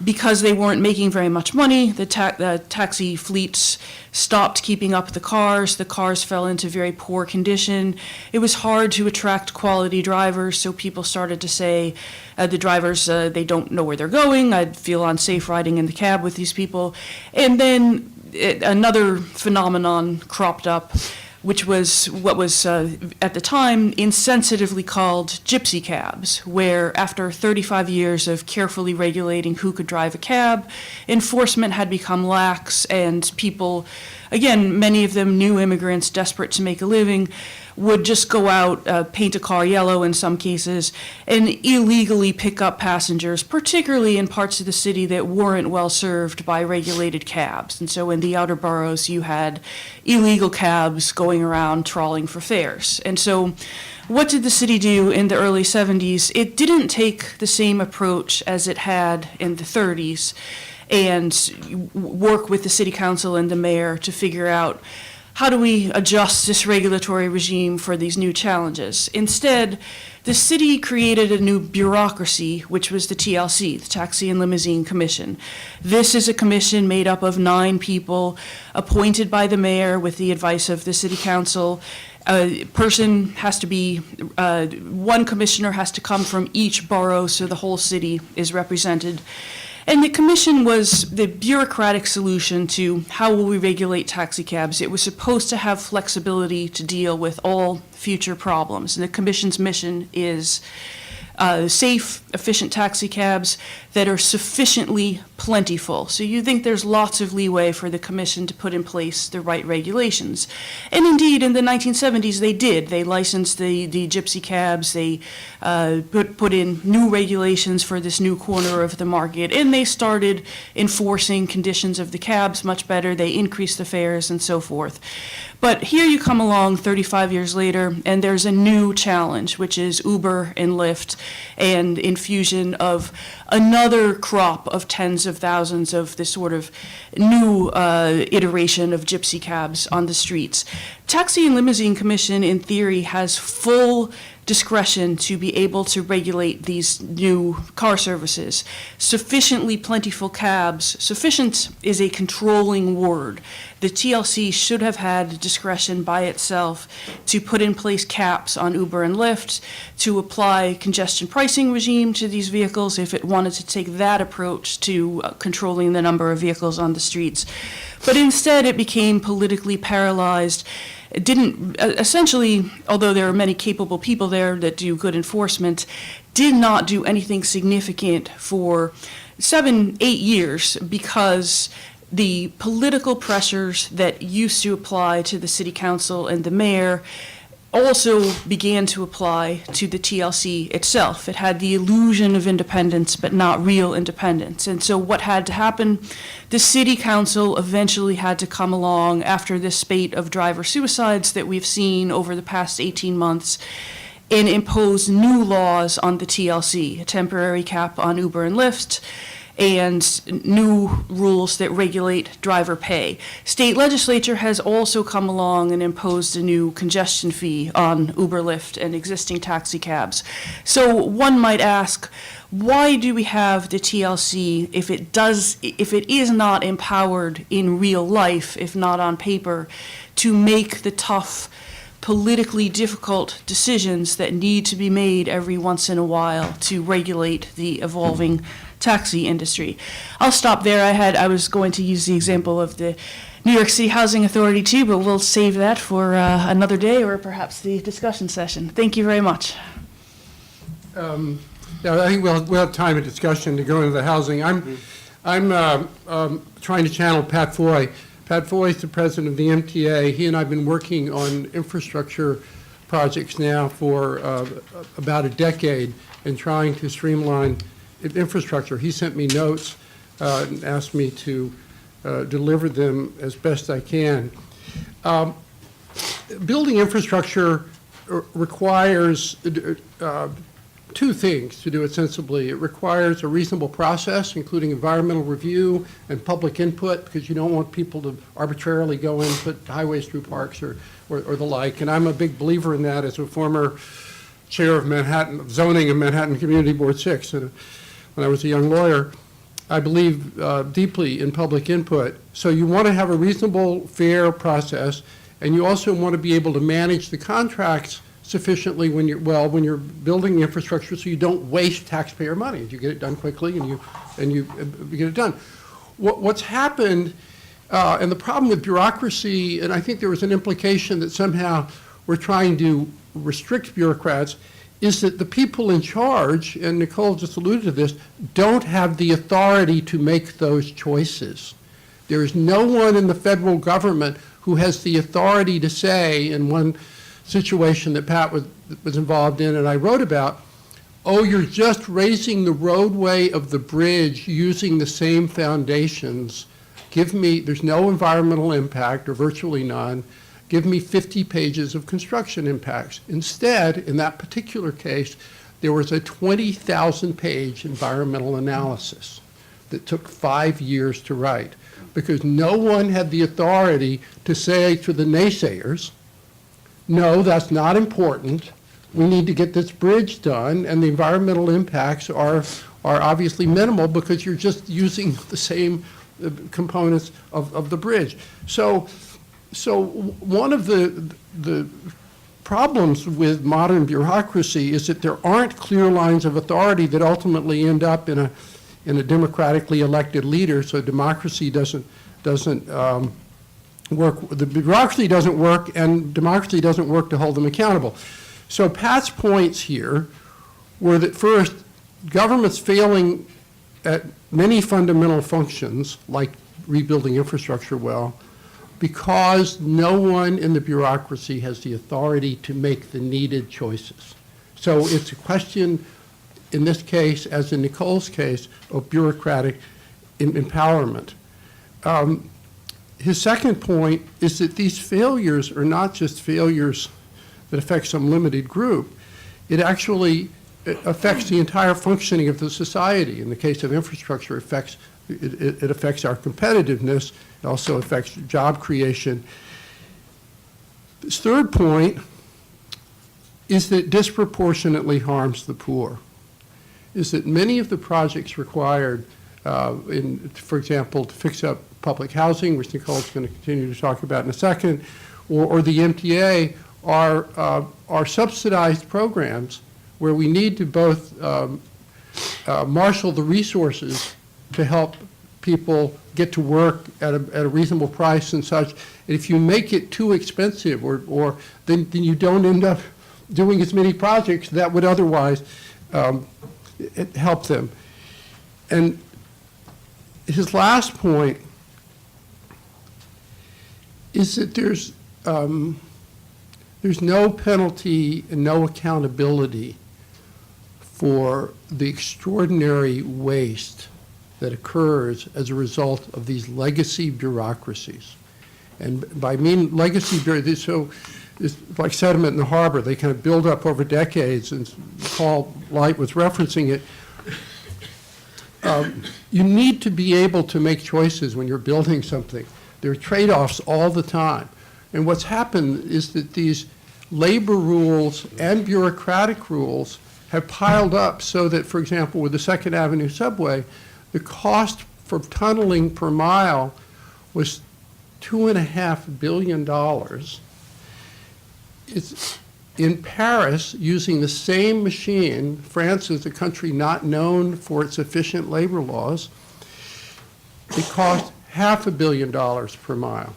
Because they weren't making very much money, the taxi fleets stopped keeping up the cars fell into very poor condition. It was hard to attract quality drivers, so people started to say, the drivers, they don't know where they're going, I'd feel unsafe riding in the cab with these people. And then another phenomenon cropped up, which was what was at the time insensitively called gypsy cabs, where after 35 years of carefully regulating who could drive a cab, enforcement had become lax, and people, again, many of them new immigrants desperate to make a living, would just go out, paint a car yellow in some cases, and illegally pick up passengers, particularly in parts of the city that weren't well served by regulated cabs. And so in the outer boroughs, you had illegal cabs going around trawling for fares. And so what did the city do in the early 70s? It didn't take the same approach as it had in the 30s and work with the city council and the mayor to figure out, how do we adjust this regulatory regime for these new challenges? Instead, the city created a new bureaucracy, which was the TLC, the Taxi and Limousine Commission. This is a commission made up of 9 people appointed by the mayor with the advice of the city council. A person has to be, one commissioner has to come from each borough, so the whole city is represented. And the commission was the bureaucratic solution to how will we regulate taxi cabs. It was supposed to have flexibility to deal with all future problems. And the commission's mission is safe, efficient taxi cabs that are sufficiently plentiful. So you think there's lots of leeway for the commission to put in place the right regulations. And indeed, in the 1970s, they did. They licensed the gypsy cabs. They put in new regulations for this new corner of the market. And they started enforcing conditions of the cabs much better. They increased the fares and so forth. But here you come along 35 years later, and there's a new challenge, which is Uber and Lyft, and infusion of another crop of tens of thousands of this sort of new iteration of gypsy cabs on the streets. Taxi and Limousine Commission, in theory, has full discretion to be able to regulate these new car services. Sufficiently plentiful cabs, sufficient is a controlling word. The TLC should have had discretion by itself to put in place caps on Uber and Lyft, to apply congestion pricing regime to these vehicles if it wanted to take that approach to controlling the number of vehicles on the streets. But instead it became politically paralyzed, didn't, essentially, although there are many capable people there that do good enforcement, did not do anything significant for 7, 8 years because the political pressures that used to apply to the city council and the mayor also began to apply to the TLC itself. It had the illusion of independence, but not real independence. And so what had to happen? The city council eventually had to come along after this spate of driver suicides that we've seen over the past 18 months and impose new laws on the TLC, a temporary cap on Uber and Lyft, and new rules that regulate driver pay. State legislature has also come along and imposed a new congestion fee on Uber, Lyft, and existing taxi cabs. So one might ask, why do we have the TLC if it is not empowered in real life, if not on paper, to make the tough, politically difficult decisions that need to be made every once in a while to regulate the evolving taxi industry? I'll stop there. I was going to use the example of the New York City Housing Authority too, but we'll save that for another day or perhaps the discussion session. Thank you very much. Yeah, I think we'll have time of discussion to go into the housing. I'm trying to channel Pat Foy. Pat Foy is the president of the MTA. He and I have been working on infrastructure projects now for about a decade and trying to streamline infrastructure. He sent me notes and asked me to deliver them as best I can. Building infrastructure requires two things to do it sensibly. It requires a reasonable process, including environmental review and public input, because you don't want people to arbitrarily go in and put highways through parks or the like. And I'm a big believer in that as a former chair of Manhattan, zoning of Manhattan Community Board 6. And when I was a young lawyer, I believe deeply in public input. So you want to have a reasonable, fair process, and you also want to be able to manage the contracts sufficiently when you're building the infrastructure, so you don't waste taxpayer money. You get it done quickly, and you get it done. What's happened, and the problem with bureaucracy, and I think there was an implication that somehow we're trying to restrict bureaucrats, is that the people in charge, and Nicole just alluded to this, don't have the authority to make those choices. There is no one in the federal government who has the authority to say, in one situation that Pat was involved in and I wrote about, oh, you're just raising the roadway of the bridge using the same foundations. There's no environmental impact or virtually none. Give me 50 pages of construction impacts. Instead, in that particular case, there was a 20,000-page environmental analysis that took 5 years to write because no one had the authority to say to the naysayers, no, that's not important. We need to get this bridge done, and the environmental impacts are obviously minimal because you're just using the same components of the bridge. So one of the problems with modern bureaucracy is that there aren't clear lines of authority that ultimately end up in a democratically elected leader. So democracy doesn't work. The bureaucracy doesn't work, and democracy doesn't work to hold them accountable. So Pat's points here were that first, government's failing at many fundamental functions, like rebuilding infrastructure well, because no one in the bureaucracy has the authority to make the needed choices. So it's a question, in this case, as in Nicole's case, of bureaucratic empowerment. His second point is that these failures are not just failures that affect some limited group. It actually affects the entire functioning of the society. In the case of infrastructure, it affects our competitiveness. It also affects job creation. His third point is that it disproportionately harms the poor. Is that many of the projects required, for example, to fix up public housing, which Nicole's going to continue to talk about in a second, or the MTA, are subsidized programs where we need to both marshal the resources to help people get to work at a reasonable price and such. And if you make it too expensive, or then you don't end up doing as many projects that would otherwise help them. And his last point is that there's no penalty and no accountability for the extraordinary waste that occurs as a result of these legacy bureaucracies. And by mean legacy bureaucracies, so it's like sediment in the harbor, they kind of build up over decades, and Paul Light was referencing it. You need to be able to make choices when you're building something. There are trade-offs all the time. And what's happened is that these labor rules and bureaucratic rules have piled up so that, for example, with the Second Avenue subway, the cost for tunneling per mile was $2.5 billion. It's in Paris, using the same machine. France is a country not known for its efficient labor laws. It cost $500 million per mile.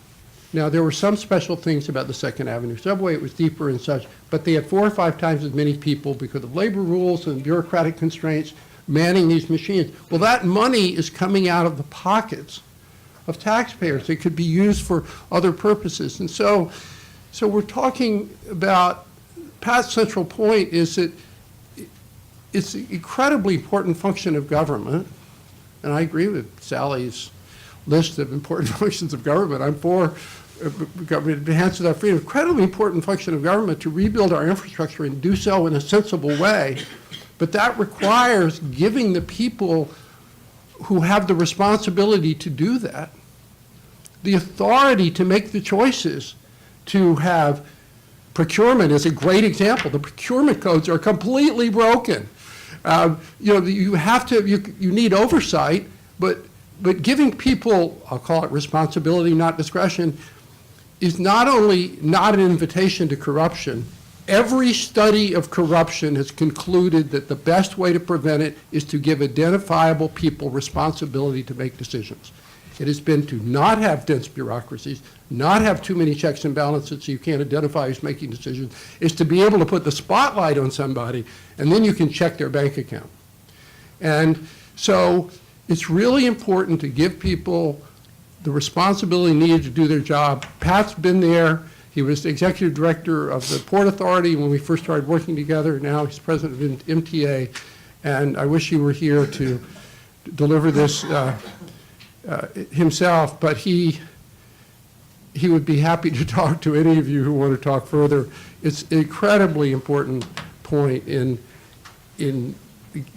Now, there were some special things about the Second Avenue subway. It was deeper and such, but they had 4 or 5 times as many people because of labor rules and bureaucratic constraints manning these machines. Well, that money is coming out of the pockets of taxpayers. It could be used for other purposes. And so we're talking about, Pat's central point is that it's an incredibly important function of government, and I agree with Sally's list of important functions of government. I'm for government enhances our freedom. Incredibly important function of government to rebuild our infrastructure and do so in a sensible way. But that requires giving the people who have the responsibility to do that the authority to make the choices. To have procurement is a great example. The procurement codes are completely broken. You have to, you need oversight, but giving people, I'll call it responsibility, not discretion, is not only not an invitation to corruption. Every study of corruption has concluded that the best way to prevent it is to give identifiable people responsibility to make decisions. It has been to not have dense bureaucracies, not have too many checks and balances so you can't identify who's making decisions, is to be able to put the spotlight on somebody, and then you can check their bank account. And so it's really important to give people the responsibility needed to do their job. Pat's been there. He was the executive director of the Port Authority when we first started working together. Now he's president of MTA, and I wish he were here to deliver this himself, but he would be happy to talk to any of you who want to talk further. It's an incredibly important point in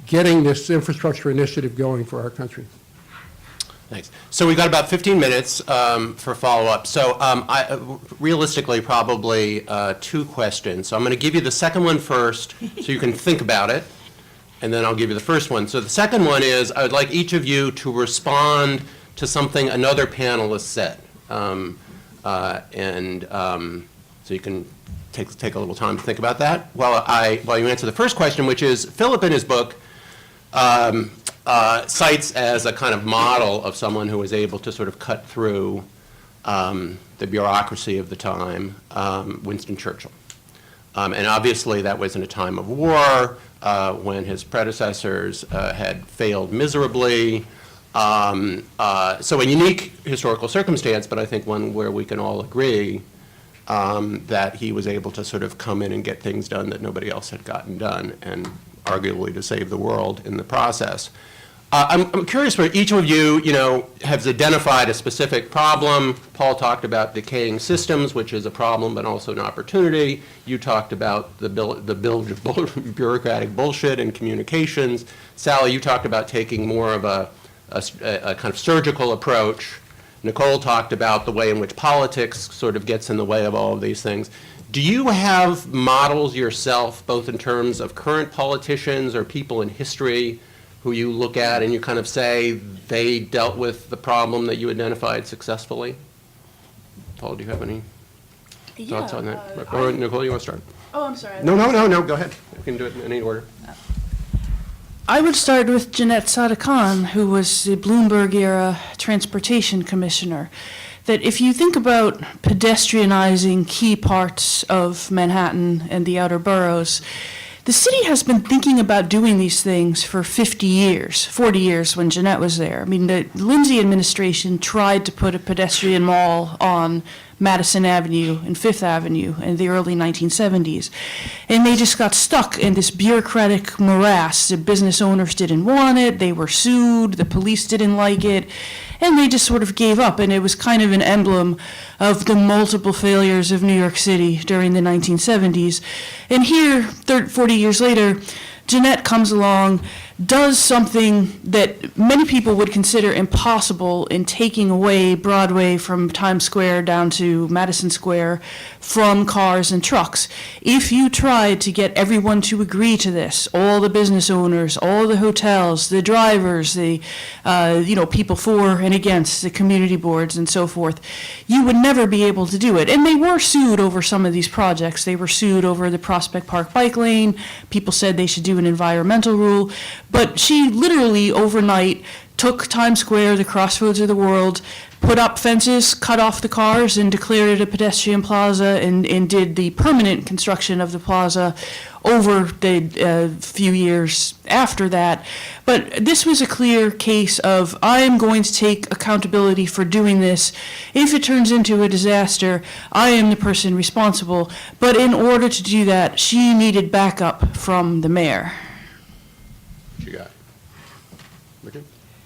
getting this infrastructure initiative going for our country. Thanks. So we've got about 15 minutes for follow-up. So realistically, probably 2 questions. So I'm going to give you the second one first so you can think about it, and then I'll give you the first one. So the second one is, I would like each of you to respond to something another panelist said. So you can take a little time to think about that while you answer the first question, which is, Philip in his book cites as a kind of model of someone who was able to sort of cut through the bureaucracy of the time, Winston Churchill. And obviously that was in a time of war when his predecessors had failed miserably. So a unique historical circumstance, but I think one where we can all agree that he was able to sort of come in and get things done that nobody else had gotten done, and arguably to save the world in the process. I'm curious where each of you, has identified a specific problem. Paul talked about decaying systems, which is a problem but also an opportunity. You talked about the bureaucratic bullshit in communications. Sally, you talked about taking more of a kind of surgical approach. Nicole talked about the way in which politics sort of gets in the way of all of these things. Do you have models yourself, both in terms of current politicians or people in history who you look at and you kind of say they dealt with the problem that you identified successfully? Paul, do you have any thoughts on that? Or Nicole, you want to start? Oh, I'm sorry. No, go ahead. You can do it in any order. I would start with Jeanette Sadikan, who was the Bloomberg-era transportation commissioner. That if you think about pedestrianizing key parts of Manhattan and the outer boroughs, the city has been thinking about doing these things for 50 years, 40 years when Jeanette was there. I mean, the Lindsay administration tried to put a pedestrian mall on Madison Avenue and Fifth Avenue in the early 1970s. And they just got stuck in this bureaucratic morass. The business owners didn't want it, they were sued, the police didn't like it, and they just sort of gave up. And it was kind of an emblem of the multiple failures of New York City during the 1970s. And here, 40 years later, Jeanette comes along, does something that many people would consider impossible in taking away Broadway from Times Square down to Madison Square from cars and trucks. If you tried to get everyone to agree to this, all the business owners, all the hotels, the drivers, the people for and against, the community boards and so forth, you would never be able to do it. And they were sued over some of these projects. They were sued over the Prospect Park bike lane. People said they should do an environmental rule. But she literally overnight took Times Square, the crossroads of the world, put up fences, cut off the cars, and declared it a pedestrian plaza, and did the permanent construction of the plaza over the few years after that. But this was a clear case of, I am going to take accountability for doing this. If it turns into a disaster, I am the person responsible. But in order to do that, she needed backup from the mayor. What you got? Richard?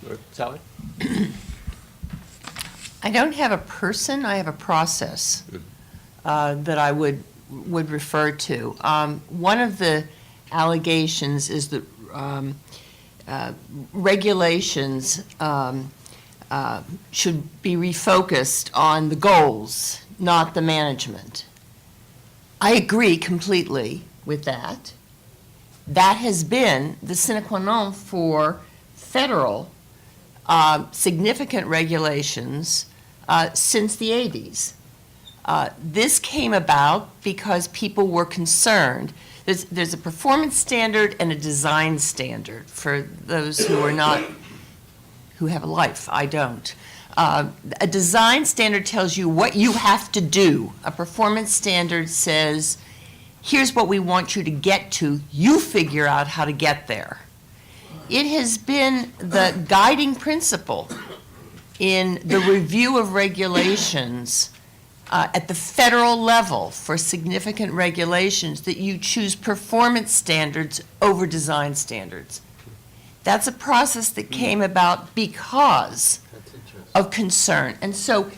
Or Sally? I don't have a person, I have a process that I would refer to. One of the allegations is that regulations should be refocused on the goals, not the management. I agree completely with that. That has been the sine qua non for federal significant regulations since the 80s. This came about because people were concerned. There's a performance standard and a design standard for those who have a life. I don't. A design standard tells you what you have to do. A performance standard says, here's what we want you to get to. You figure out how to get there. It has been the guiding principle in the review of regulations at the federal level for significant regulations that you choose performance standards over design standards. That's a process that came about because of concern. And so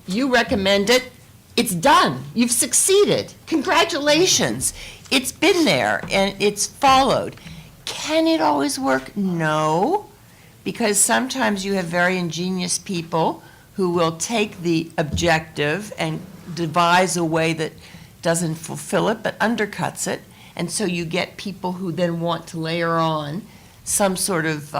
you recommend it. It's done. You've succeeded. Congratulations. It's been there and it's followed. Can it always work? No, because sometimes you have very ingenious people who will take the objective and devise a way that doesn't fulfill it but undercuts it. And so you get people who then want to layer on some sort of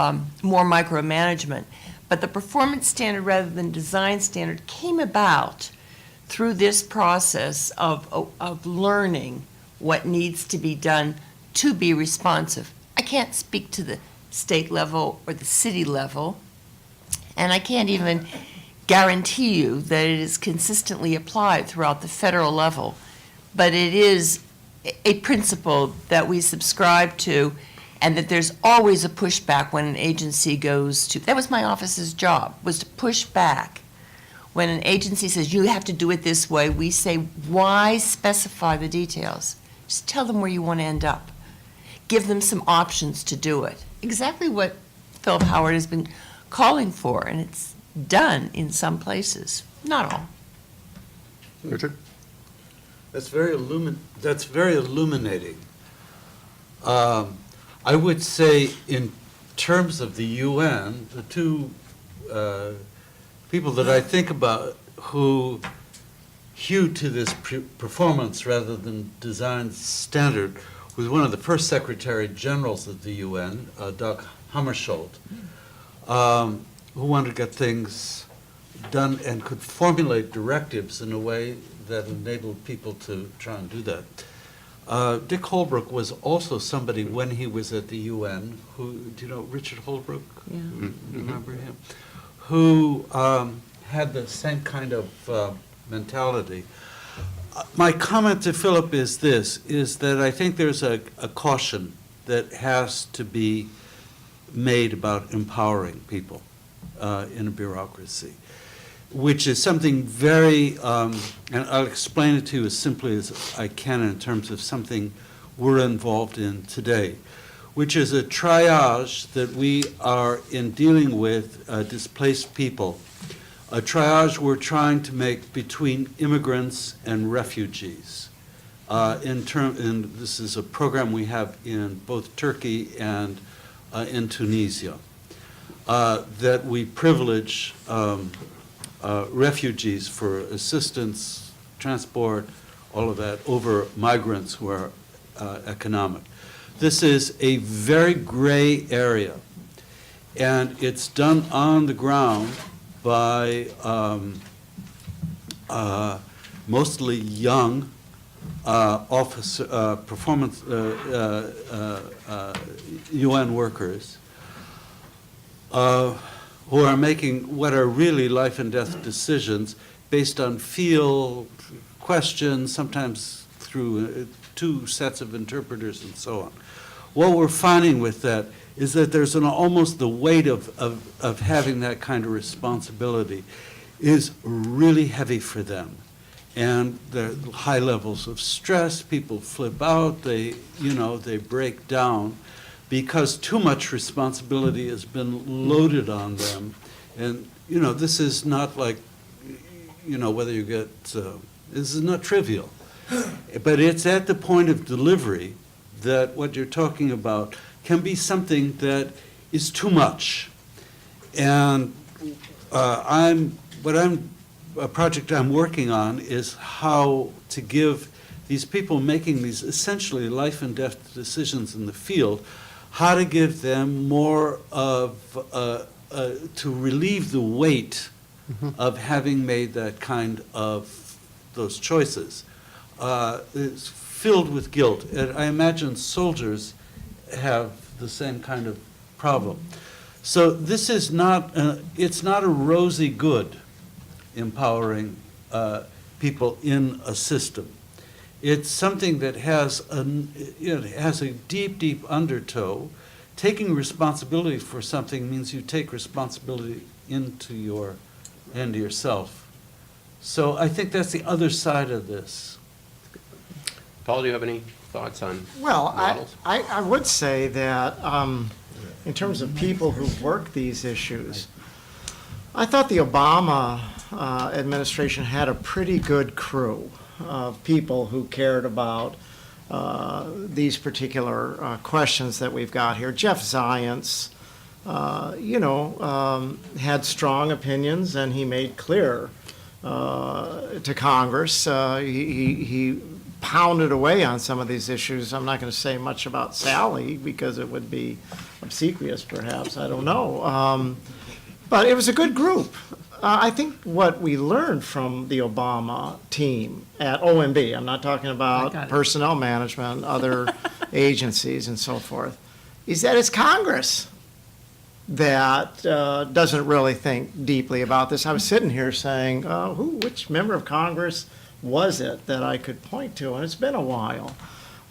more micromanagement. But the performance standard rather than design standard came about through this process of learning what needs to be done to be responsive. I can't speak to the state level or the city level, and I can't even guarantee you that it is consistently applied throughout the federal level, but it is a principle that we subscribe to, and that there's always a pushback when an agency goes to, that was my office's job, was to push back. When an agency says, you have to do it this way, we say, why specify the details? Just tell them where you want to end up. Give them some options to do it. Exactly what Philip Howard has been calling for, and it's done in some places, not all. Richard? That's very illuminating. I would say in terms of the UN, the two people that I think about who hew to this performance rather than design standard was one of the first Secretary Generals of the UN, Dag Hammarskjöld, who wanted to get things done and could formulate directives in a way that enabled people to try and do that. Dick Holbrooke was also somebody when he was at the UN who, do you know Richard Holbrooke? Yeah. Remember him? Who had the same kind of mentality. My comment to Philip is this, is that I think there's a caution that has to be made about empowering people in a bureaucracy, which is something very, and I'll explain it to you as simply as I can in terms of something we're involved in today, which is a triage that we are in dealing with displaced people, a triage we're trying to make between immigrants and refugees. And this is a program we have in both Turkey and in Tunisia, that we privilege refugees for assistance, transport, all of that, over migrants who are economic. This is a very gray area, and it's done on the ground by mostly young performance UN workers who are making what are really life and death decisions based on field questions, sometimes through two sets of interpreters and so on. What we're finding with that is that there's almost the weight of having that kind of responsibility is really heavy for them. And the high levels of stress, people flip out, they break down because too much responsibility has been loaded on them. And, this is not like, whether you get, this is not trivial. But it's at the point of delivery that what you're talking about can be something that is too much. And a project I'm working on is how to give these people making these essentially life and death decisions in the field, how to give them more of, to relieve the weight of having made that kind of those choices. It's filled with guilt. And I imagine soldiers have the same kind of problem. So this is not, it's not a rosy good empowering people in a system. It's something that has has a deep, deep undertow. Taking responsibility for something means you take responsibility into yourself. So I think that's the other side of this. Paul, do you have any thoughts on Well, models? I would say that in terms of people who've worked these issues, I thought the Obama administration had a pretty good crew of people who cared about these particular questions that we've got here. Jeff Zients, had strong opinions, and he made clear to Congress. He pounded away on some of these issues. I'm not going to say much about Sally because it would be obsequious, perhaps. I don't know. But it was a good group. I think what we learned from the Obama team at OMB, I'm not talking I about got it. personnel management, other agencies and so forth, is that it's Congress that doesn't really think deeply about this. I was sitting here saying, which member of Congress was it that I could point to? And it's been a while.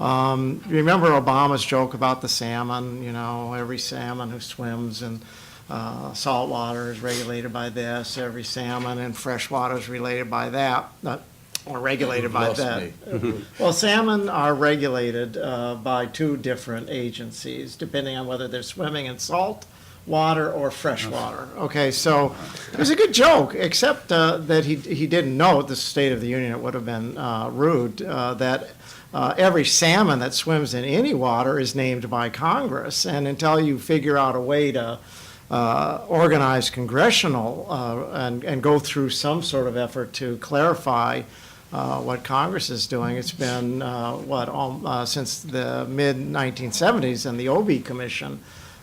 Remember Obama's joke about the salmon, every salmon who swims in salt water is regulated by this, every salmon in fresh water is related by that, or regulated by Lost that. me. Well, salmon are regulated by two different agencies, depending on whether they're swimming in salt water or fresh water. Okay, so it was a good joke, except that he didn't know at the State of the Union, it would have been rude, that every salmon that swims in any water is named by Congress. And until you figure out a way to organize congressional and go through some sort of effort to clarify what Congress is doing. It's been, since the mid-1970s and the OB Commission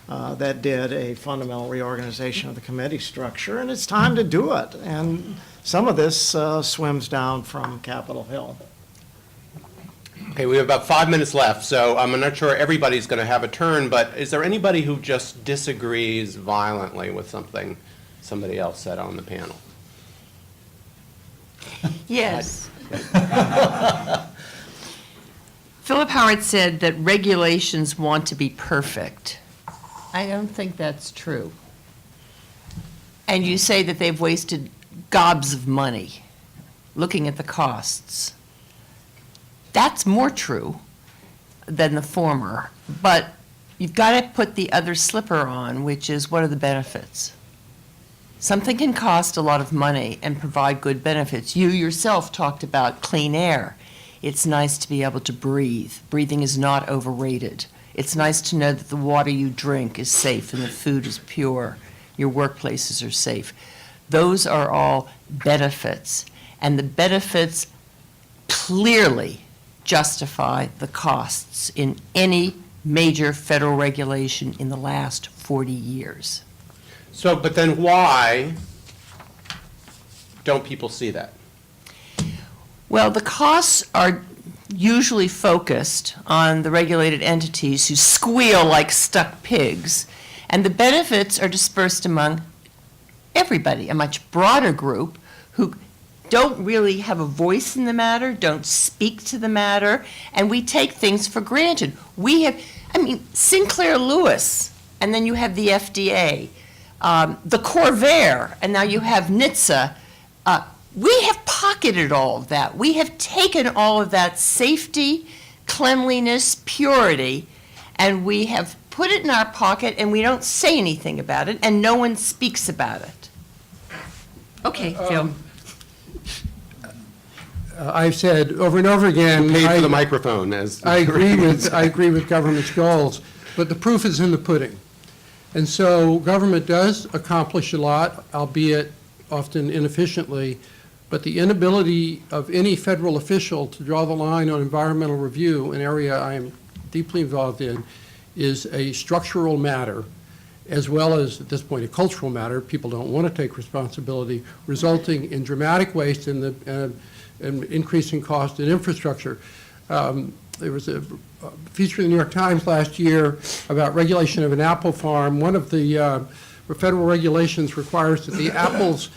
that did a fundamental reorganization of the committee structure, and it's time to do it. And some of this swims down from Capitol Hill. Okay, we have about 5 minutes left, so I'm not sure everybody's going to have a turn, but is there anybody who just disagrees violently with something somebody else said on the panel? Yes. Philip Howard said that regulations want to be perfect. I don't think that's true. And you say that they've wasted gobs of money looking at the costs. That's more true than the former, but you've got to put the other slipper on, which is what are the benefits? Something can cost a lot of money and provide good benefits. You yourself talked about clean air. It's nice to be able to breathe. Breathing is not overrated. It's nice to know that the water you drink is safe and the food is pure. Your workplaces are safe. Those are all benefits, and the benefits clearly justify the costs in any major federal regulation in the last 40 years. So, but then why don't people see that? Well, the costs are usually focused on the regulated entities who squeal like stuck pigs, and the benefits are dispersed among everybody, a much broader group who don't really have a voice in the matter, don't speak to the matter, and we take things for granted. We have, Sinclair Lewis, and then you have the FDA, the Corvair, and now you have NHTSA. We have pocketed all of that. We have taken all of that safety, cleanliness, purity, and we have put it in our pocket, and we don't say anything about it, and no one speaks about it. Okay, Phil. I've said over and over again. Paid for the microphone, as I agree with government's goals, but the proof is in the pudding. And so government does accomplish a lot, albeit often inefficiently, but the inability of any federal official to draw the line on environmental review, an area I am deeply involved in, is a structural matter, as well as, at this point, a cultural matter. People don't want to take responsibility, resulting in dramatic waste and increasing cost in infrastructure. There was a feature in the New York Times last year about regulation of an apple farm. One of the federal regulations requires that the apples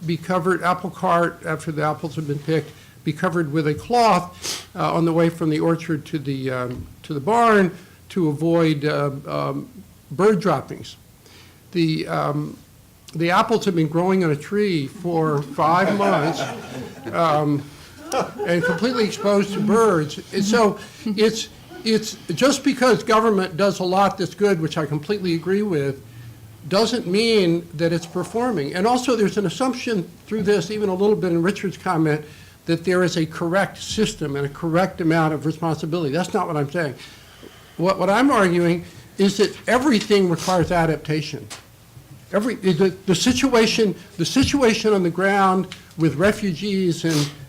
be covered, apple cart, after the apples have been picked, be covered with a cloth on the way from the orchard to the barn to avoid bird droppings. The apples have been growing on a tree for 5 months and completely exposed to birds. And so it's just because government does a lot that's good, which I completely agree with, doesn't mean that it's performing. And also there's an assumption through this, even a little bit in Richard's comment, that there is a correct system and a correct amount of responsibility. That's not what I'm saying. What I'm arguing is that everything requires adaptation. The situation on the ground with refugees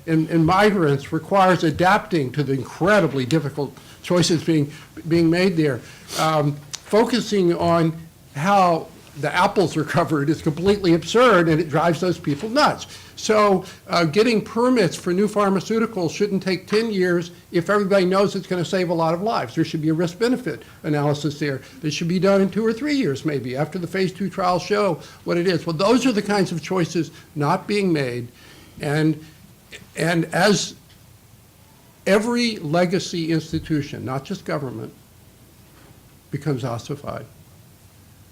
and migrants requires adapting to the incredibly difficult choices being made there. Focusing on how the apples are covered is completely absurd, and it drives those people nuts. So getting permits for new pharmaceuticals shouldn't take 10 years if everybody knows it's going to save a lot of lives. There should be a risk-benefit analysis there. That should be done in 2 or 3 years, maybe, after the phase 2 trials show what it is. Well, those are the kinds of choices not being made. And as every legacy institution, not just government, becomes ossified,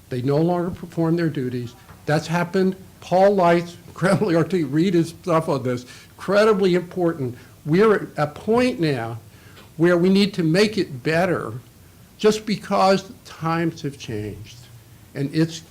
they no longer perform their duties. That's happened. Paul Light's incredibly articulate, read his stuff on this, incredibly important. We're at a point now where we need to make it better just because times have changed. And it's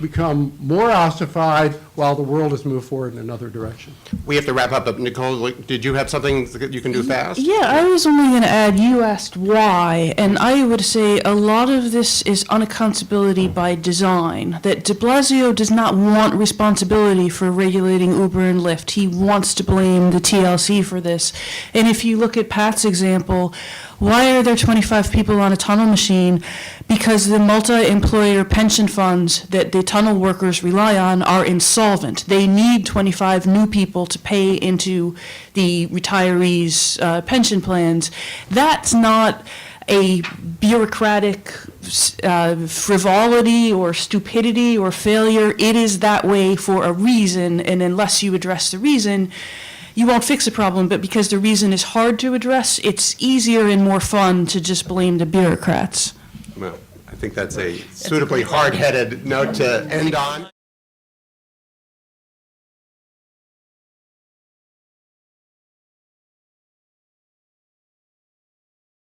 become more ossified while the world has moved forward in another direction. We have to wrap up, but Nicole, did you have something that you can do fast? Yeah, I was only going to add, you asked why, and I would say a lot of this is unaccountability by design, that de Blasio does not want responsibility for regulating Uber and Lyft. He wants to blame the TLC for this. And if you look at Pat's example, Why are there 25 people on a tunnel machine? Because the multi-employer pension funds that the tunnel workers rely on are insolvent. They need 25 new people to pay into the retirees' pension plans. That's not a bureaucratic frivolity or stupidity or failure. It is that way for a reason, and unless you address the reason, you won't fix a problem. But because the reason is hard to address, it's easier and more fun to just blame the bureaucrats. Well, I think that's a suitably hard-headed note to end on.